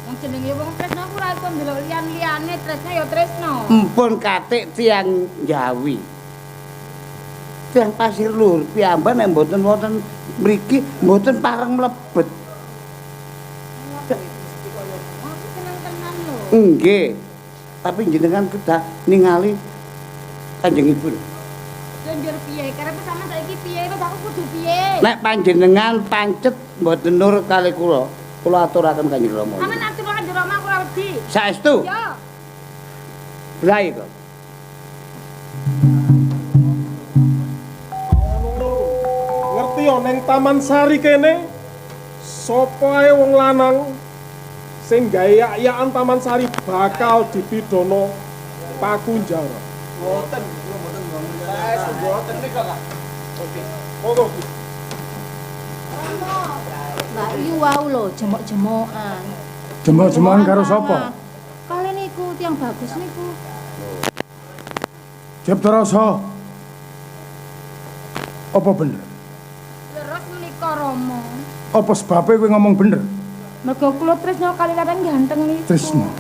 Wong jenenge wong tresno ku ora iso ndelok liyan-liyane, tresno ya tresno. Empun katik tiyang Jawi. Tiyang Pasir Lur piyambak nek mboten wonten mriki mboten pareng mlebet. Aku seneng tenan lho. Nggih. Tapi jenengan kedah ningali Kanjeng Ibu. lho. Yo njur piye? Karepe sampean saiki piye? Wis aku kudu piye? Nek panjenengan pancet mboten nur kali kula aturaken Kanjeng Rama. Amin atur Kanjeng Rama kula wedi. Saestu. Ya. Lah kok. Ngerti yo ning Taman Sari kene sapa ae wong lanang sing gawe yak-yakan Taman Sari bakal dipidana pakunjara. Mboten, mboten. Saya mboten nika, Kak. Monggo. Mbak Yu wau lho jemok-jemokan. Jemok-jemokan karo sapa? Kali niku tiyang bagus niku. Jeptarasa. Apa bener? Leres menika Rama. Apa sebabe kowe ngomong bener? Mergo kula tresno kali kadang ganteng niku. Tresno?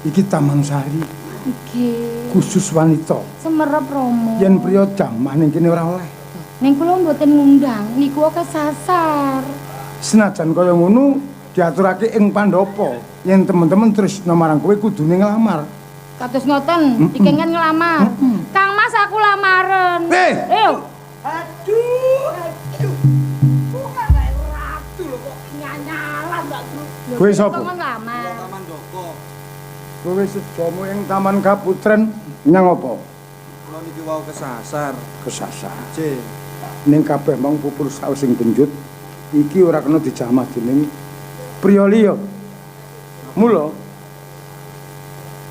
Iki Taman Sari Nggih. khusus wanita. Semerep Rama. Yen priya jamah ning kene ora oleh. Ning kula mboten ngundang, niku kesasar. Senajan kaya ngono diaturake ing Pandhapa, yen temen-temen tresna marang kowe kudune nglamar. Kados ngoten, dikengen ngelamar. Kang Mas aku lamaran. Ayo. Kowe sapa? Kok ngelamar? Kowe sejomo ing Taman Kaputren nyang apa? Kula niki wau kesasar. Kesasar. J. Ning kabeh mong pupur saus sing benjut iki ora kena dijamah dening priya liya. Mula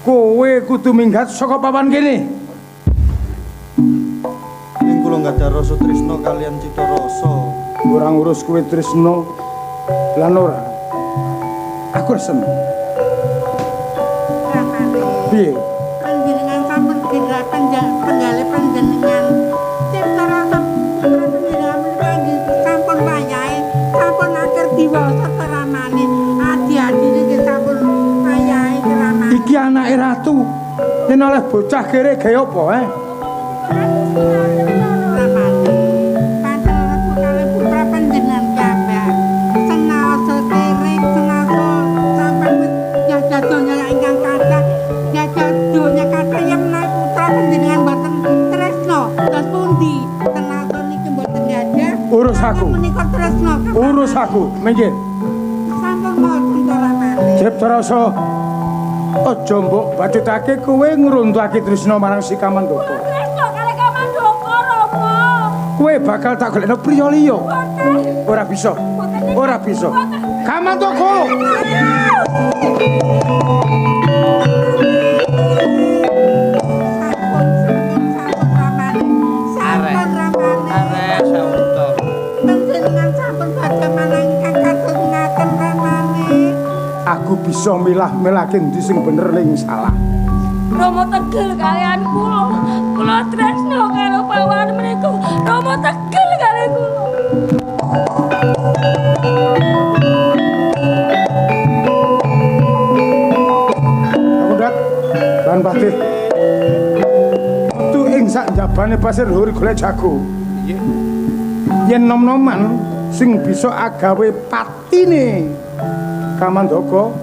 kowe kudu minggat saka papan kene. Ning kula gadah rasa tresna kalian Cita Rasa. Ora ngurus kowe tresna lan ora. Aku seneng. Piye? Panjenengan sampun diratan penggale panjenengan. Cipta rasa panjenengan panggil sampun wayahe, sampun akhir diwasa keramane. Adi-adi niki sampun wayahe keramane. Iki anake ratu. Yen oleh bocah kere gawe apa, Keramane. Panjenengan putra putra panjenengan kabeh. Sengaja kiring, sengaja sampai jaga donya ingkang kathah. Jaga donya kathah yang menawi putra panjenengan boten tresno. Terus pundi? Tenaga niki boten gadah. Urus aku. Menika tresno. Urus aku, minggir. Sampun mboten keramane. Jeptarasa. Aja mbok badhetake kowe ngruntuhake tresna marang si Kamandaka. Tresno kali Kamandaka Rama. Kowe bakal tak golekno priya liya. Ora bisa. Ora bisa. Kamandaka. Arek sauta. Panjenengan sampun badhe manang ingkang kados ngaten ramane. Aku bisa milah-milahke ndi sing bener ning salah. Rama tegel kalian kula. Kula tresno karo pawan menika. Rama tegel kalian kula. Aku ndak lan patih. Metu ing sak njabane pasir luhur golek jago. Yen nom-noman sing bisa agawe patine Kamandaka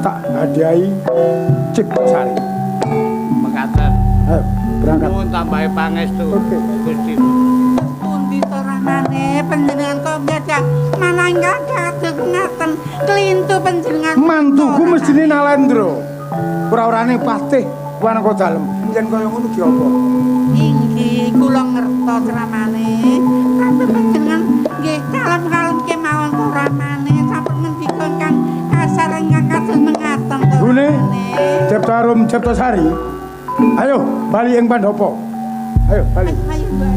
tak hadiahi Ciptasari. Mekaten. Ayo berangkat. Nuwun tambahi pangestu. Oke. Gusti. Pundi to ramane panjenengan kok gadah manang ingkang kados ngaten. Klintu panjenengan. Mantuku mestine Nalendra. Ora-orane patih wanaka dalem. Yen kaya ngono ki apa? Inggih kula ngertos ramane. Tapi panjenengan nggih kalem-kalem kemawon kok ramane sampun ngendika kang kasar ingkang kados mengaten to. Gune ramane. Ciptarum Ciptasari. Ayo bali ing Pandhapa. Ayo bali. Ayo Mbak.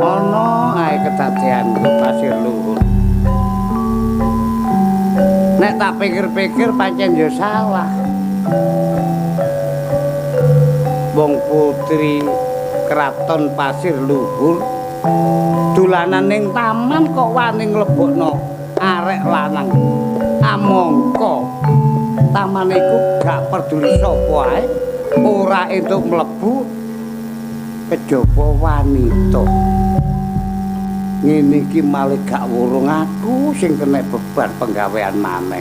Ana ae kedadeanku pasir luhur. Nek tak pikir-pikir pancen ya salah. Wong putri kraton pasir luhur Dolanan ning taman kok wani nglebokno arek lanang. Amangka taman iku gak peduli sapa ae ora entuk mlebu kejaba wanita. Ngene iki malih gak wurung aku sing kena beban penggawean maneh.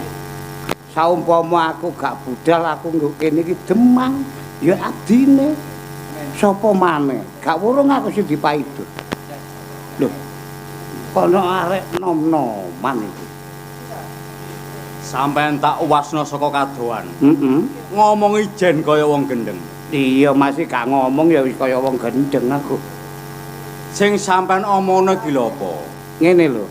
Saumpama aku gak budal aku nggo kene iki demang ya adine. Sapa maneh? Gak wurung aku sing dipaido. Lho. Kono arek nom-noman iki. Sampeyan tak uwasno saka kadohan. Ngomong ijen kaya wong gendeng. Iya, masih gak ngomong ya wis kaya wong gendeng aku. Sing sampeyan omongno iki lho apa? Ngene lho.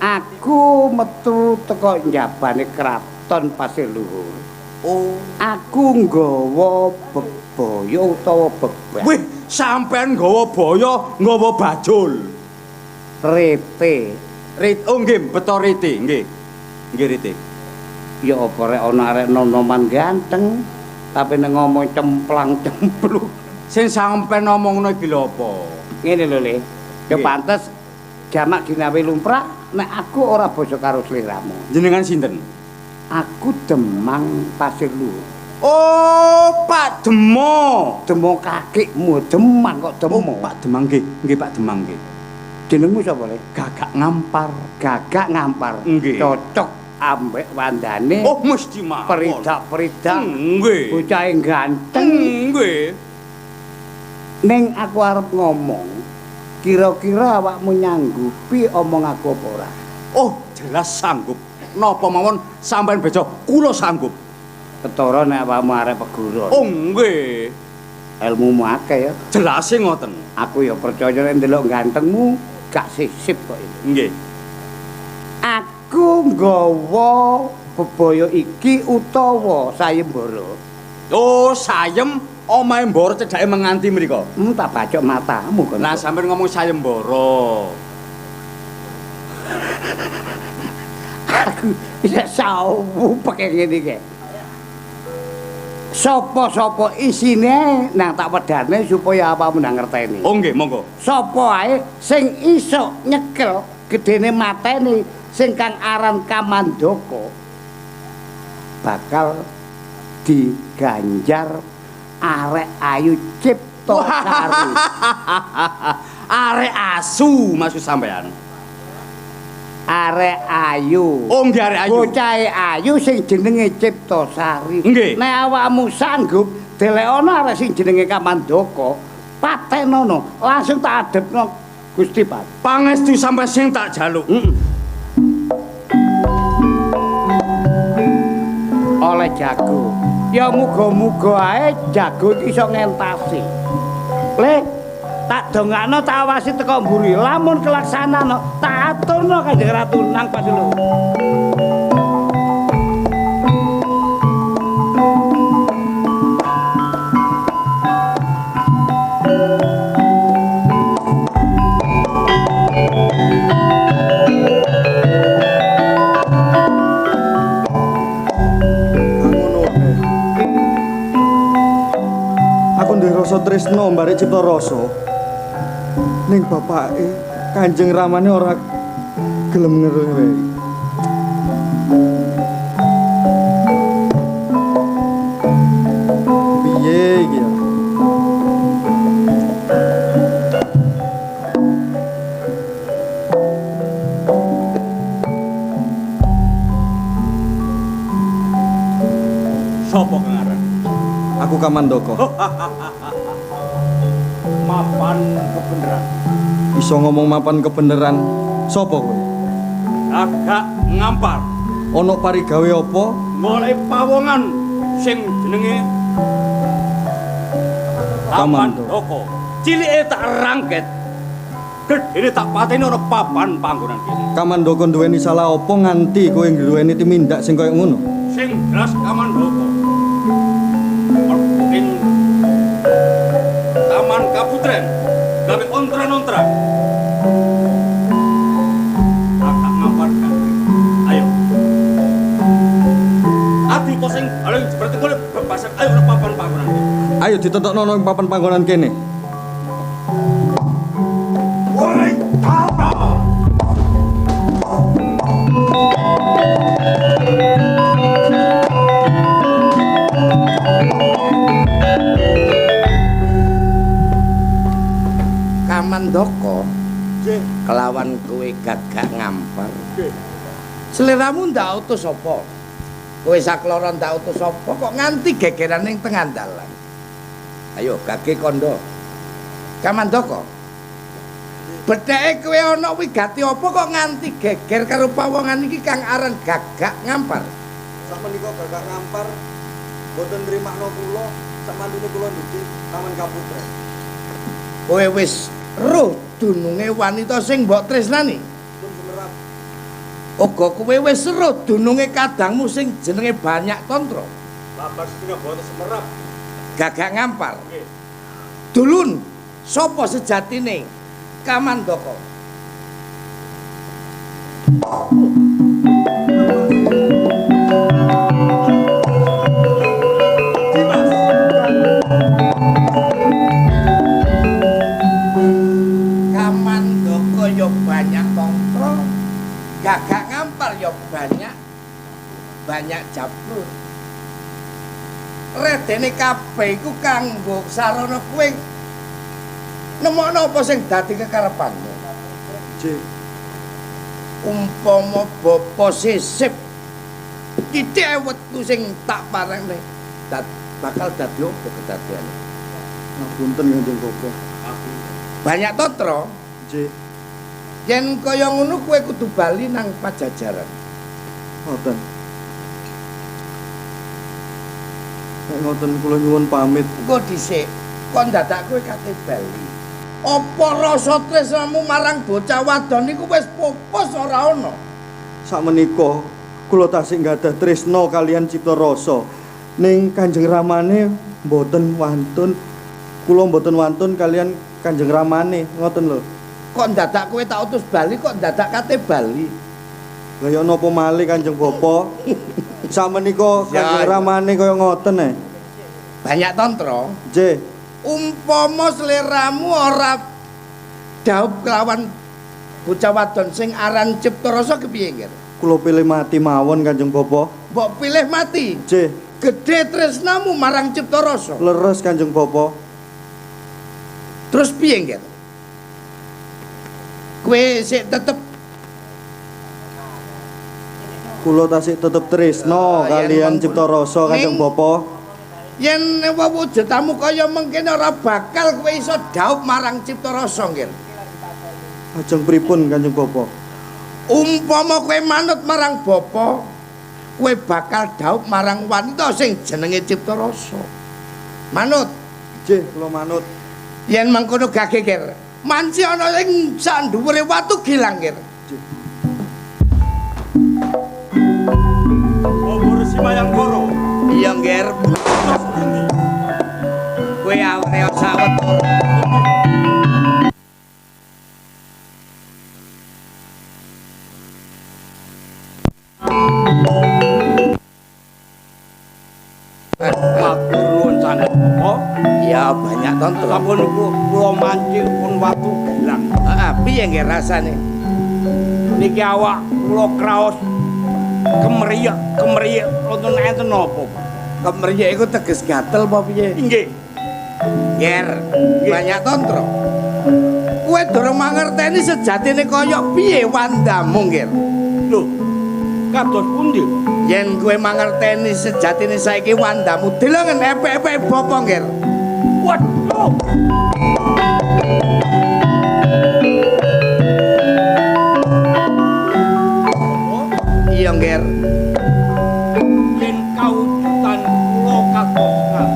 Aku metu teko njabane kraton Pasir Luhur. Oh, aku nggawa bebaya utawa beban. Wih, sampeyan nggawa boyo, nggawa bajul. Rete. Oh nggih, beto rete, nggih. Nggih rete. Ya apa rek ana arek nom-noman ganteng, tapi nek ngomong cemplang-cempluk. Sing sampeyan ngomongno iki lho apa? Ngene lho, Le. Ya pantes jamak ginawe lumrah nek aku ora basa karo sliramu. Jenengan sinten? Aku Demang Pasir Luhur. Oh, Pak Demo. Demo kakekmu, Demang kok Demo. Oh, Pak Demang nggih. Nggih Pak Demang nggih. Jenengmu sapa, Le? Gagak Ngampar. Gagak Ngampar. Nggih. Cocok ambek wandane. Oh, mesti mawon. Peridak-peridak. Nggih. Bocah ganteng. Nggih. Ning aku arep ngomong, kira-kira awakmu nyanggupi omong aku apa ora? Oh, jelas sanggup. Napa mawon sampean bejo kula sanggup. Ketara nek awakmu arep peguron. Oh, nggih. Ilmumu akeh ya. Jelase ngoten. Aku ya percaya nek ndelok gantengmu gak sisip kok iki. Nggih. Aku nggawa bebaya iki utawa sayembara. Oh, sayem omahe mbara cedhake menganti mriko. Tak bacok matamu kok. Lah sampean ngomong sayembara. Aku bisa sawu pakai ngene iki. Sopo-sopo isine nang tak wedane supaya apamu nang ngerteni. Oh nggih, monggo. Sopo ae sing iso nyekel gedene mateni sing kang aran Kamandaka bakal diganjar arek ayu Ciptasari. Arek asu maksud sampean. Arek ayu. Oh nggih arek ayu. Bocahe ayu sing jenenge Ciptasari. Nggih. Nek awakmu sanggup delekana arek sing jenenge Kamandaka, patenono langsung tak adepno Gusti Pat. Pangestu sampean sing tak jaluk. Oleh jago. Ya muga-muga ae jago iki iso ngentasi. Le, tak dongakno tak awasi teko mburi. Lamun kelaksanano tak aturno Kanjeng Ratu nang Pasir Luhur. Rasa tresno mbare Cipta Rasa ning bapake Kanjeng Ramane ora gelem ngerewe. Piye iki ya? Sopo kang aran? Aku Kamandaka. Mapan kebeneran. Iso ngomong mapan kebeneran. Sopo kowe? Gagak Ngampar. Ana parigawe apa? Golek pawongan sing jenenge Kamandaka. Cilike tak rangket. Gedene tak pateni ana papan panggonan kene. Kamandaka duweni salah apa nganti kowe duweni tumindak sing kaya ngono? Sing jelas Kamandaka. Mungkin Taman Kaputren gawe ontran-ontran. Agak Ngampar kan. Ayo. Adi to sing paling seperti golek bebasan ayo ana papan panggonan. Ayo ditentokno nang papan panggonan kene. kelawan kowe Gagak Ngampar. Seliramu ndak utus apa? Kowe sakloro ndak utus apa kok nganti gegeran ning tengah dalan. Ayo Gage Kandha. Kamandaka. Bedheke kowe ana wigati apa kok nganti geger karo pawongan iki kang aran Gagak Ngampar? Sakmenika Gagak Ngampar boten nrimakno kula samandune kula ndugi Taman Kaputren. Kowe wis roh dununge wanita sing mbok tresnani? Pun semerap. Uga kowe wis roh dununge kadangmu sing jenenge Banyak Tantra? Babar sedina boten semerap. Gagak Ngampar. Dulun, sapa sejatine Kamandaka? Kamandaka ya Banyak Tantra, Gagak Ngampar ya banyak jablur. Redene kabeh iku kanggo sarana kowe nemokno apa sing dadi kekarepanmu. J. Umpama bapa sisip titik wektu sing tak parangne bakal dadi apa kedadiane? Ngapunten Kanjeng Bapa. Banyak Tantra. J. Yen kaya ngono kowe kudu bali nang Pajajaran. Ngoten. Nek ngoten kula nyuwun pamit. Engko dhisik kon dadak kowe kate bali. Apa rasa tresnamu marang bocah wadon niku wis pupus ora ana? Sakmenika kula tasih nggadah tresna kalian Cipta Rasa. Ning Kanjeng Ramane mboten wantun. Kula mboten wantun kalian Kanjeng Ramane, ngoten lho. Kok dadak kowe tak utus bali kok dadak kate bali? Lah ya napa malih Kanjeng Bapa? Sakmenika Kanjeng Ramane kaya ngoten Banyak Tantra. J. Umpama sliramu ora dhaup kelawan bocah wadon sing aran Cipta Rasa kepiye, Nggir? Kula pilih mati mawon Kanjeng Bapa. Mbok pilih mati. J. Gedhe tresnamu marang Cipta Rasa. Leres Kanjeng Bapa. Terus piye, Nggir? Kowe sik tetep kula tasih tetep tresna kalian Cipta Rasa Kanjeng Bapa. yen wewujudamu kaya mengkene ora bakal kowe iso dhaup marang Cipta Rasa, Nggir. Ajeng pripun Kanjeng Bapa? Umpama kowe manut marang bapa, kowe bakal dhaup marang wanita sing jenenge Cipta Rasa. Manut. J. Kula manut. Yen mangkono Gage, Nggir. Manci ana ing sak dhuwure watu gilang, Nggir. Obor Simayangkara. Iya, Nggir. Kowe awake sawetara. Matur nuwun sanget Bapa. Ya Banyak Tantra. Sampun kula manci pun watu gilang. Heeh, piye Nggir rasane? Niki awak kula kraos kemriyek wonten enten napa? Kemriyek iku teges gatel apa piye? Inggih. Nggir, Banyak Tantra. Kowe durung mangerteni sejatine kaya piye wandamu, Nggir. Lho, kados pundi? Yen kowe mangerteni sejatine saiki wandamu delengen epek-epek bapa, Nggir. Waduh. Iya, Nggir. Yen kawujudan kula kados ngaten,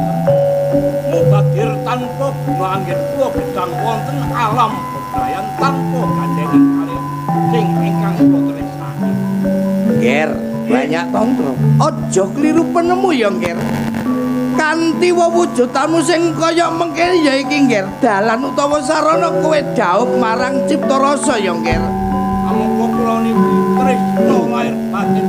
mubadir tanpa guna anggen kula gedang wonten alam bebrayan tanpa gandengan kalian sing ingkang kula tresnani. Nggir, Banyak Tantra. Aja kliru penemu ya, Nggir. Kanthi wewujudanmu sing kaya mengkene ya iki, Nggir. Dalan utawa sarana kowe dhaup marang Cipta Rasa ya, Nggir. Amangka kula niku tresna lahir batin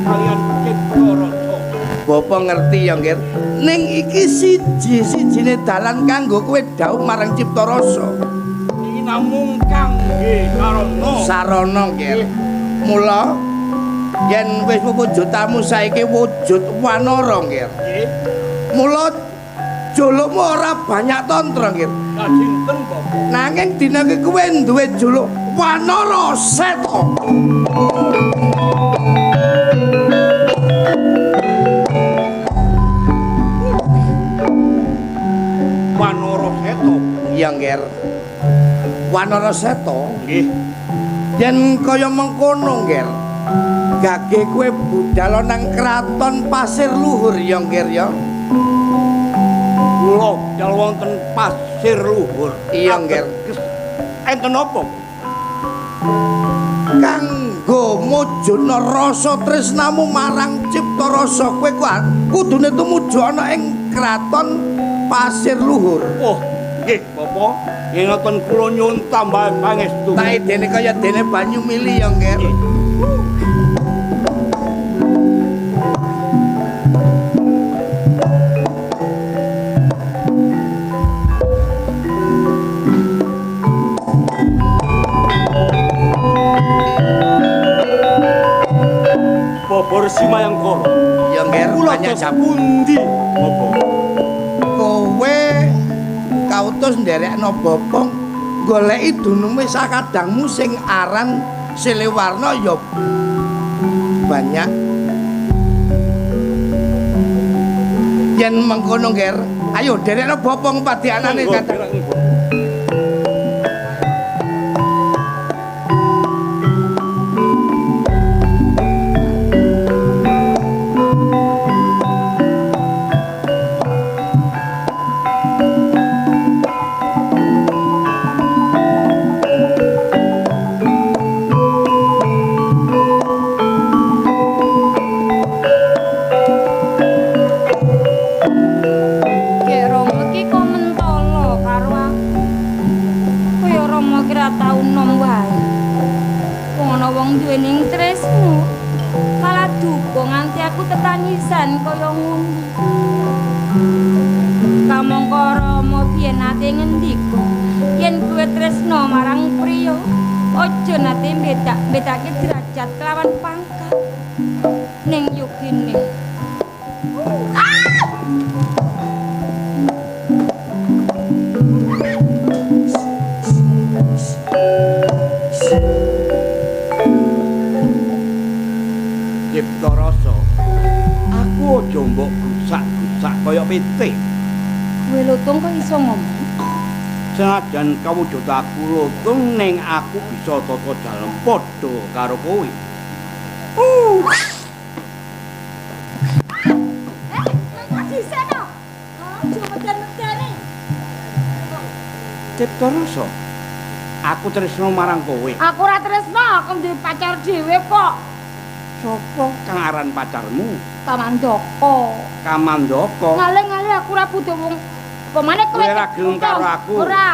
kalian Cipta Rasa. Bapa ngerti ya, Nggir. Ning iki siji-sijine dalan kanggo kowe dhaup marang Cipta Rasa. Iki namung kangge karana Sarana, Nggir. Mula yen wis wujudmu saiki wujud wanara, Nggir. nggih. Mula julukmu ora banyak tontrong nggih. Sinten Bapak? Nanging dina iki kowe duwe juluk Wanara Seta. Wanara Seta. Iya, Nger. Wanara Seta. Nggih. Yen kaya mengkono, Nger. Gage kowe budal nang kraton Pasir Luhur ya, Nger ya. Kula dal wonten Pasir Luhur. Iya, Nger. Enten apa? Kanggo mujudna rasa tresnamu marang Cipta Rasa kowe kudune tumuju ana ing kraton Pasir Luhur. Oh, nggih Bapak. Ingeten kula nyuwun tambah pangestu. Tak dene kaya dene banyu mili ya, Nger. Bobor Simayangkara. Ya, Nger, Kula banyak tos pundi, Bapak? Kowe kautus nderekno bopong goleki dunume sakadangmu sing aran Siliwarna ya banyak. Yen mengkono, Nger, ayo nderekno bopong padianane kata. Duwening tresmu malah duka nganti aku tetangisan kaya ngono. Kamangka Rama biyen nate ngendika yen kowe tresna marang priya aja nate bedake derajat kelawan pangkat ning yogine. Cipta Rasa. Aku aja mbok gusak-gusak kaya pitik. Kowe lutung kok iso ngomong? Senajan kawujud aku lutung ning aku bisa tata dalem padha karo kowe. Cipta Rasa. Aku tresna marang kowe. Aku ora tresna, aku duwe pacar dhewe kok. Sopo kang aran pacarmu? Kamandaka. Kamandaka. Ngalih-ngalih aku ora butuh wong. Pemane kowe ora gelem karo aku. Ora.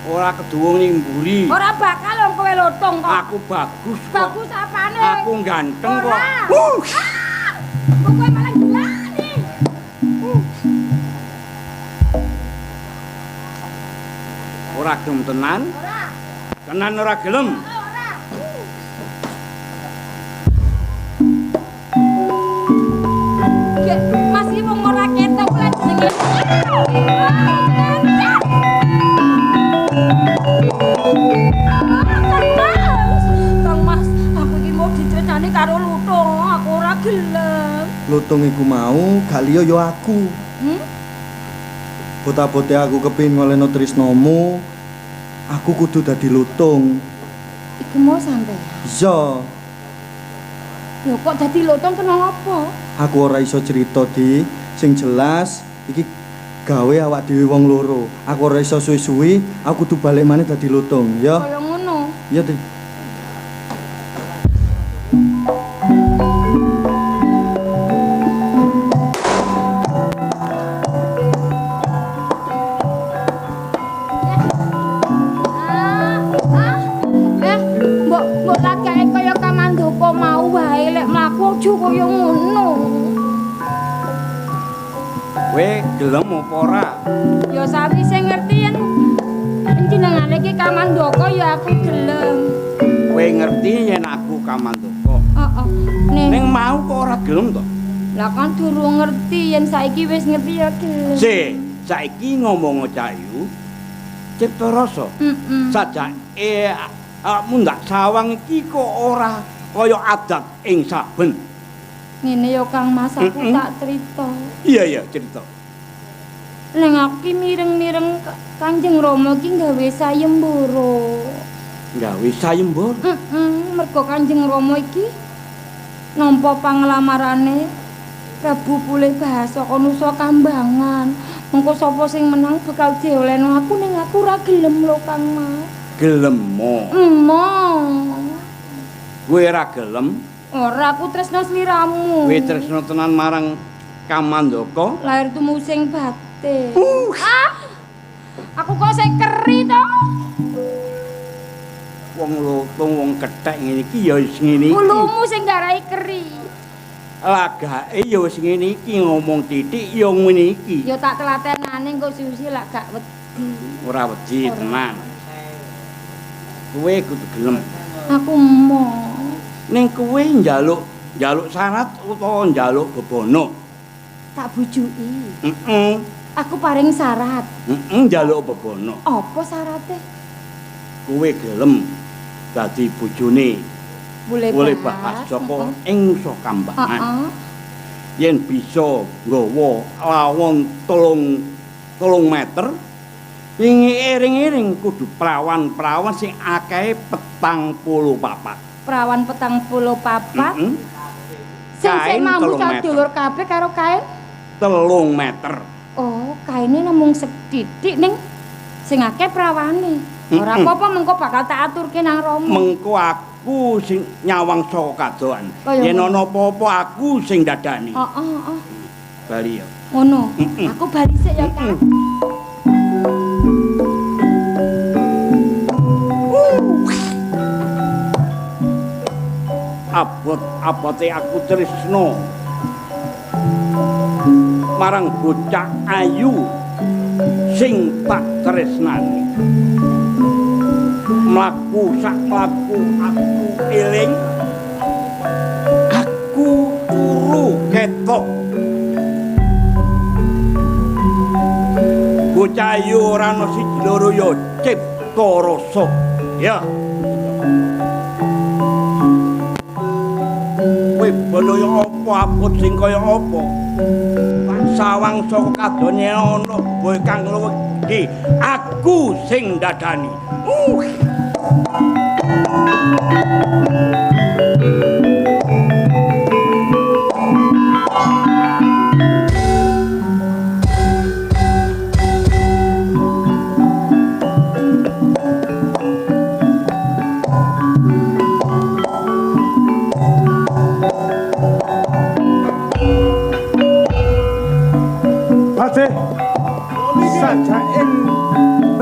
Ora keduwung ning mburi. Ora bakal wong kowe lotong kok. Aku bagus kok. Bagus apane? Aku ganteng kok. Kok kowe malah gilani. Ora gelem tenan? Ora. Tenan ora gelem? Ora. Ya, masih wong ora ketok lha jenenge. Kang Mas, aku iki mau diceritani karo lutung, aku ora gelem. Lutung iku mau gak liya ya aku. Bota-bote aku kepengin ngolehno tresnamu, aku kudu dadi lutung. Iku mau sampe. Iya, Lho kok dadi lutung kena apa? aku ora iso cerita di sing jelas iki gawe awak dhewe wong loro. Aku ora iso suwi-suwi, aku kudu balik maneh dadi lutung, ya. Kaya ngono. Iya, Di. Mbok lagake kaya Kamandaka mau wae lek mlaku aja kaya ngono. Kowe gelem apa ora? Ya sawise ngerti yen jenengane iki Kamandaka ya aku gelem. Kowe ngerti yen aku Kamandaka. Heeh. Ning mau kok ora gelem to? Lah kan durung ngerti yen saiki wis ngerti ya gelem. Si, saiki ngomong Cahayu Cipta Rasa. Sajake mundak sawang iki kok ora kaya adat ing saben. Ngene ya Kang Mas aku tak cerita. Iya cerita. Neng aku ki mireng-mireng Kanjeng Rama ki gawe sayembara. Gawe sayembara? Mergo Kanjeng Rama iki nampa panglamarane Prabu Pulih Bahasaka Nusa Kambangan. Mengko sapa sing menang bakal diolehno aku ning aku ora gelem lho Kang Mas. Gelem mo. Kowe ora gelem? Ora, aku tresno sliramu. Kowe tresno tenan marang Kamandaka? Lahir tumusing batin. Aku kok sing keri to. Wong lutung wong kethek ngene iki ya wis ngene iki. Ulumu sing garai keri. Lagake ya wis ngene iki ngomong titik ya ngene iki. Ya tak telatenane engko susi lak gak wedi. Ora wedi tenan. Kowe kudu gelem. Aku mau. Ning kowe njaluk syarat utawa njaluk bebono? Tak bujuki. Aku paring syarat. Njaluk bebono. Apa syarate? Kowe gelem dadi bojone Pulih Bahasaka ing Nusa Kambangan. Yen bisa nggawa lawon 3 meter, iring-iring kudu prawan-prawan sing akehe 44. Prawan 44. Sing mambu sadulur kabeh karo kain 3 meter. Oh, kaine namung sethithik ning sing akeh prawane. Ora apa-apa mengko bakal tak aturke nang Rama. Mengko aku sing nyawang saka kadohan. Yen ana apa-apa aku sing dadani. Heeh. Bali ya. Ngono. Aku bali sik ya, Kang. Abote aku tresno marang bocah ayu sing tak tresnani. Mlaku sak mlaku aku eling, aku turu ketok. Bocah ayu ora ana siji loro ya Cipta Rasa. Ya. Kowe bonoyo apa abot sing kaya apa? Sawang saka kadone ana boe kang luwih iki aku sing dadani. Sajaing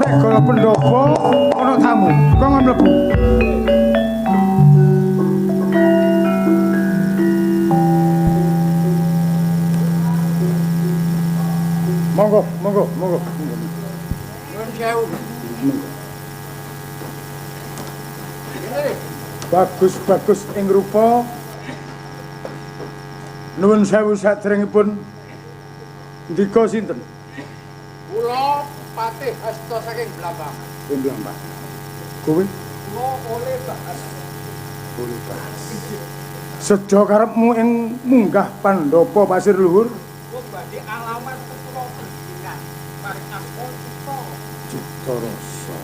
regala pendopo ana tamu. Kok mlebu? Monggo. Nuwun sewu. Bagus ing rupa. Nuwun sewu sadèrèngipun. Ndika sinten? Kula Patih Hasta saking Blambang. Blambang. Kowe? Kula Pulih Bahas. Pulih Bahas. Sedo karepmu ing munggah Pandhapa Pasir Luhur? Kula badhe alamat kula pendidikan. Paring ampun Cipta Rasa.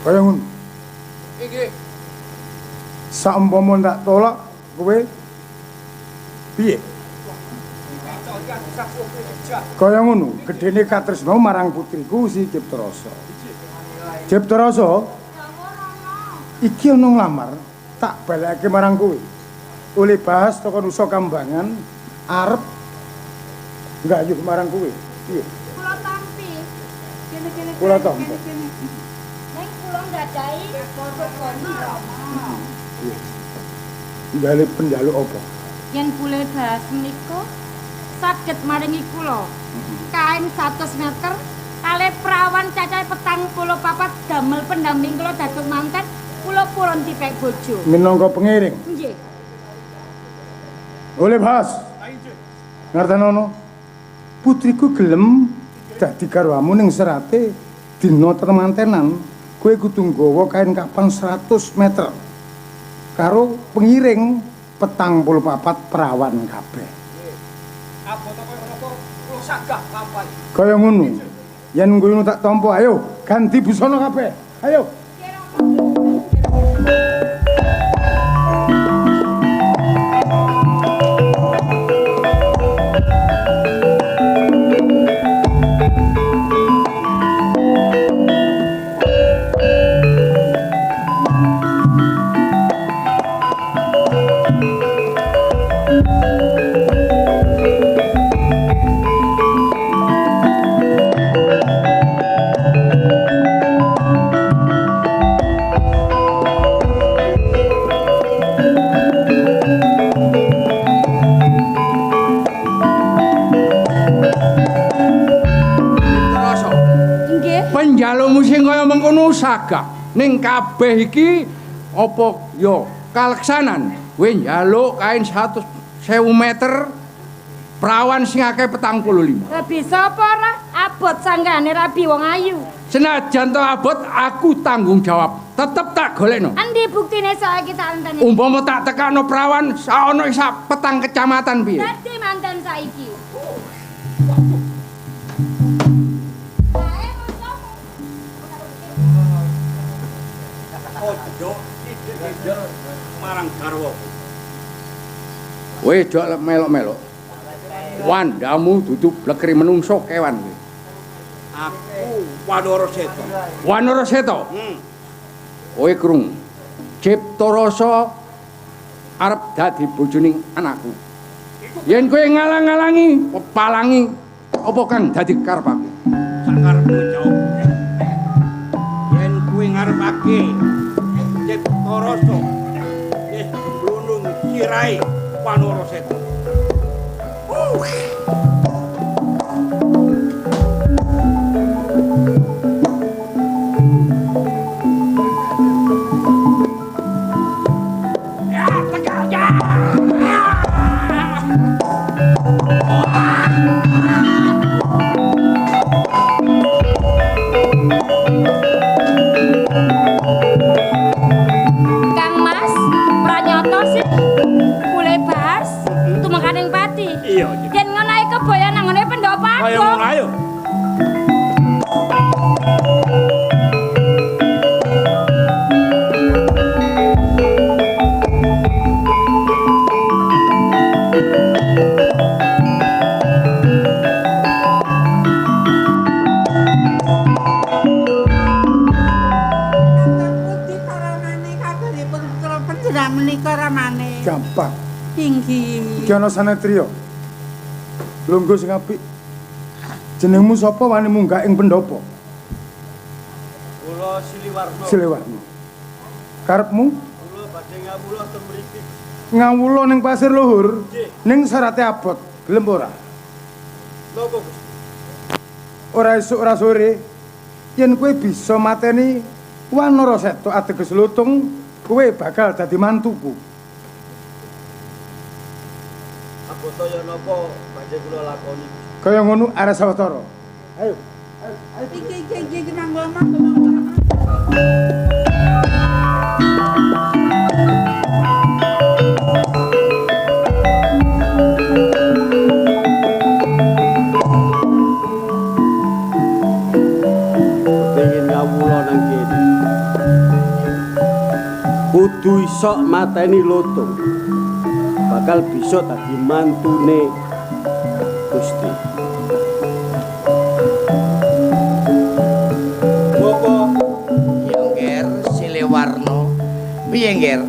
Kaya ngono. Inggih. Saumpama tak tolak kowe piye? Kaya ngono, gedene katresna marang putriku si Cipta Rasa. Cipta Rasa? Iki ana nglamar, tak balekake marang kowe. Oleh Bahas saka Nusa Kambangan arep nggayuh marang kowe. Piye? Kula tampi. Kene-kene. Kula tampi. Ning kula nggadahi beboni Rama. Njaluk penjaluk apa? Yen Pulih Bahas menika saged maringi kula kain 100 meter kalih prawan cacahe 44 damel pendamping kula dados manten kula purun tipek bojo minangka pengiring. Nggih. Oleh Bahas. Ngertenono. Putriku gelem Dadi garwamu ning serate dina temantenan kowe kudu nggawa kain kapan 100 meter. Karo pengiring 44 perawan kabeh. Apa to koyo ngono kula sagah lampahi. Kaya ngono. Yen ngono tak tampa, ayo ganti busana kabeh. Ayo. Penjalumu sing kaya mengkono sagah ning kabeh iki apa ya kaleksanan kowe njaluk kain 100.000 meter perawan sing akeh 45. Lah bisa apa ora? Abot sanggane rabi wong ayu. Senajan to abot aku tanggung jawab. Tetep tak golekno. Endi buktine saiki tak enteni? Umpama tak tekano perawan saono sak petang kecamatan piye? Dadi manten saiki. Ojo dijejer marang garwaku. Kowe jok melok-melok. Wandamu dudu blekri menungso kewan kowe. Aku Wanara Seta. Wanara Seta. Kowe krungu. Cipta Rasa arep dadi bojoning anakku. Yen kowe ngalang-alangi, pepalangi apa kang dadi karep aku? Sakarepmu jawab. Yen kuwi ngarepake Cipta Rasa wis blunung sirahe Wanara Seta. Kang Mas, pranyoto sih. Kule bas, tumekaning pati. Iya. Yen ngono ae kebaya nang ngene pendopo Kaya agung. ngono ayo. Gampang. Tinggi. Iki ana sanetria. Lungguh sing apik. Jenengmu sapa wani munggah ing pendopo? Kula Siliwarna. Siliwarna. Karepmu Kula badhe ngawula ten mriki. ngawula ning Pasir Luhur, ning Sarate Abot. Gelem ora? Napa Gusti? Ora esuk ora sore. Yen kowe bisa mateni Wanara Seta ateges lutung, kowe bakal dadi mantuku. Abotaya napa badhe kula lakoni? Kaya ngono arep sawetara. Ayo. Iki mangga. Kepengin ngawula nang kene. Kudu iso mateni lutung. Bakal bisa dadi mantune Gusti. Napa? Ya Ngger, Siliwarna. Piye Ngger?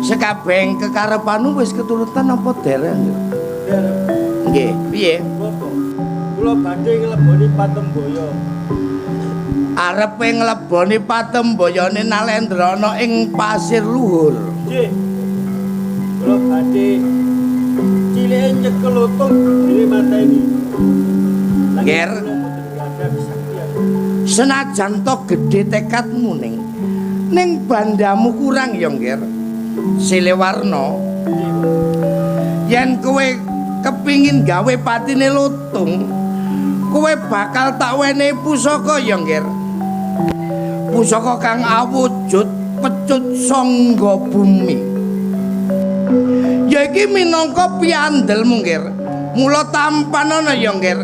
Sekabeh kekarepanmu wis keturutan apa dereng? Nggih, piye? Napa? Kula badhe ngleboni Patemboyo. Arepe ngleboni patembayane Nalendrana ing Pasir Luhur. Nggih. Kula badhe cilike nyekel lutung dhewe mateni. Ngger, senajan to gedhe tekadmu ning bandamu kurang ya Ngger. Siliwarna. Yen kowe kepingin gawe patine lutung, kowe bakal tak wenehi pusaka ya, Ngger. Pusaka kang awujud pecut sangga bumi. Ya iki minangka piandelmu, Ngger. Mula tampanana ya, Ngger.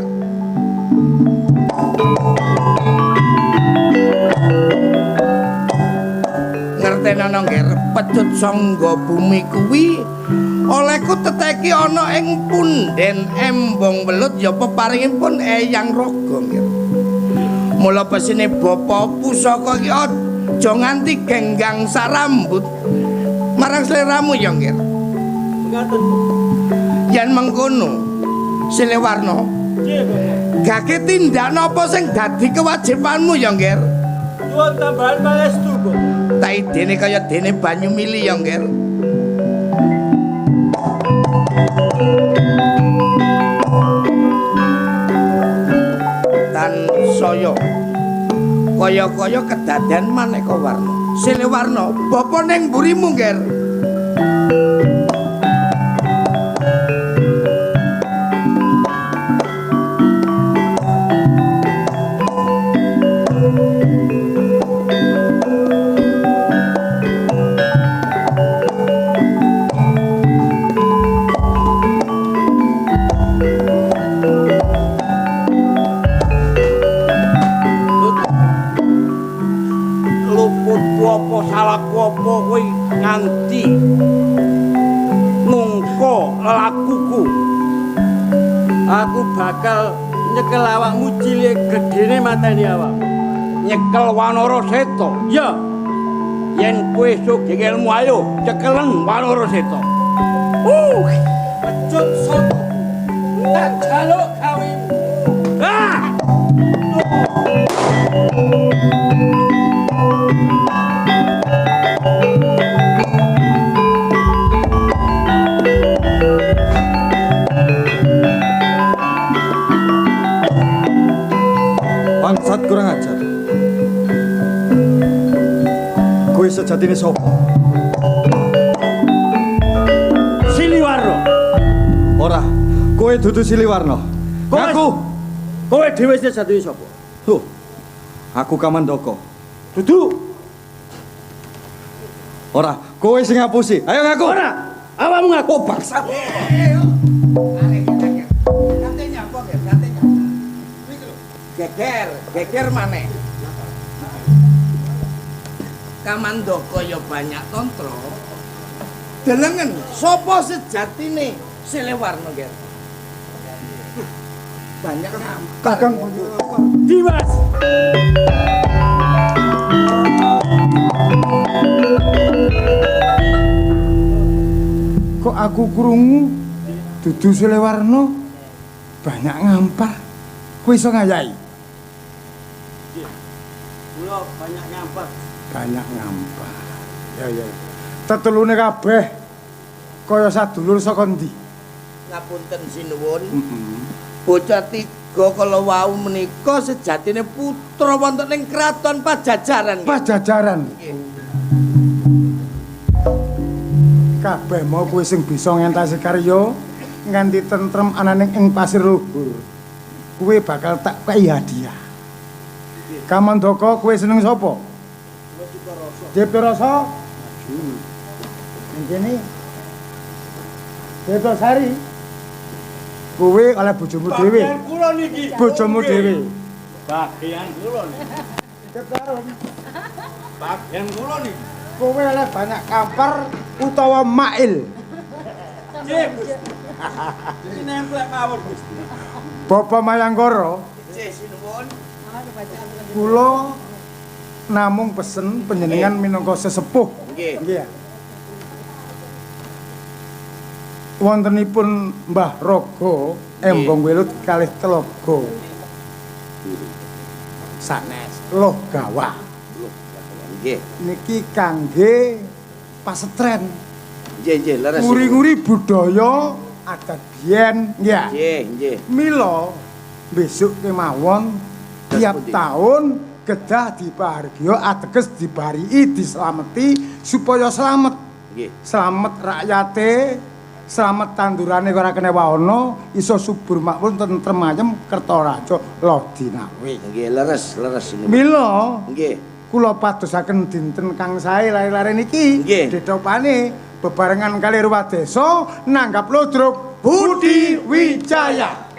Ngertenana, Ngger, pecut sangga bumi kuwi olehku teteki ana ing punden embong welut ya peparingipun Eyang Raga, Ngger. Mula pesine bapa pusaka iki aja nganti genggang sarambut marang sliramu ya, Ngger. Ngaten. Yen mengkono, Silewarna, gage tindak napa sing dadi kewajibanmu ya, Ngger? Nyuwun tambahan pangestu, Bapak. Tak idene kaya dene banyu mili ya, Ngger. Tansaya kaya-kaya kedaden maneka warna. Silewarna, bapa ning mburimu, Ngger. Kowe nganti nungko lelakuku. Aku bakal nyekel awakmu cilik gedene mateni awakmu. Nyekel Wanara Seta. Ya. Yen kowe esuk gegelmu ayo cekelen Wanara Seta. Pecut sapa? Tak jaluk kawin. Bangsat kurang ajar. Kowe sejatine sapa? Siliwarna. Ora, kowe dudu Siliwarna. Ngaku. Kowe dhewe sejatine sapa? Tuh. Aku Kamandaka. Dudu. Ora, kowe sing ngapusi. Ayo ngaku. Ora, awakmu ngaku bangsat. Geger maneh. Kamandaka ya banyak tantra. Delengen sapa sejatine Silewarna, Ger? Banyak Kakang Dimas. kok aku krungu dudu Silewarna banyak ngampar. Kowe iso ngayahi? Kula banyak ngampar. Banyak ngampar. Ya. Tetelune kabeh kaya sadulur saka ndi? Ngapunten sinuwun. Bocah tiga kala wau menika sejatine putra wonten ing kraton Pajajaran. Pajajaran. Kabeh mau kowe sing bisa ngentasi karya nganti tentrem ananing ing pasir luhur. Kowe bakal tak kei hadiah. Kamandaka kowe seneng sapa? Jeptarasa. Ngene. Jeptasari. Kowe oleh bojomu dhewe. Bagian kula niki. Bojomu dhewe. Bagian kula niki. Jeptarum. Bagian kula niki. Kowe oleh banyak kampar utawa mail. Nggih, Gusti. Iki nemplek mawon, Gusti. Bapak Mayangkara, Nggih, sinuwun. kula namung pesen panjenengan minangka sesepuh. Nggih. Nggih. Wontenipun Mbah Raga embong welut kalih telaga. Sanes loh gawah. Nggih. Niki kangge pasetren. Nggih, leres. Nguri-nguri budaya adat biyen, nggih. Nggih. Mila besok kemawon tiap pundi? tahun kedah dipahargya ateges dibarii dislameti supaya slamet. Nggih. Slamet rakyate, slamet tandurane ora kena waana, iso subur makmur tentrem ayem Kertaraja Ladinawe. Nggih, leres ini. Mila Nggih. kula padosaken dinten kang sae lare-lare niki Nggih. dedopane bebarengan kali Ruwadesa nanggap ludruk Budi Wijaya.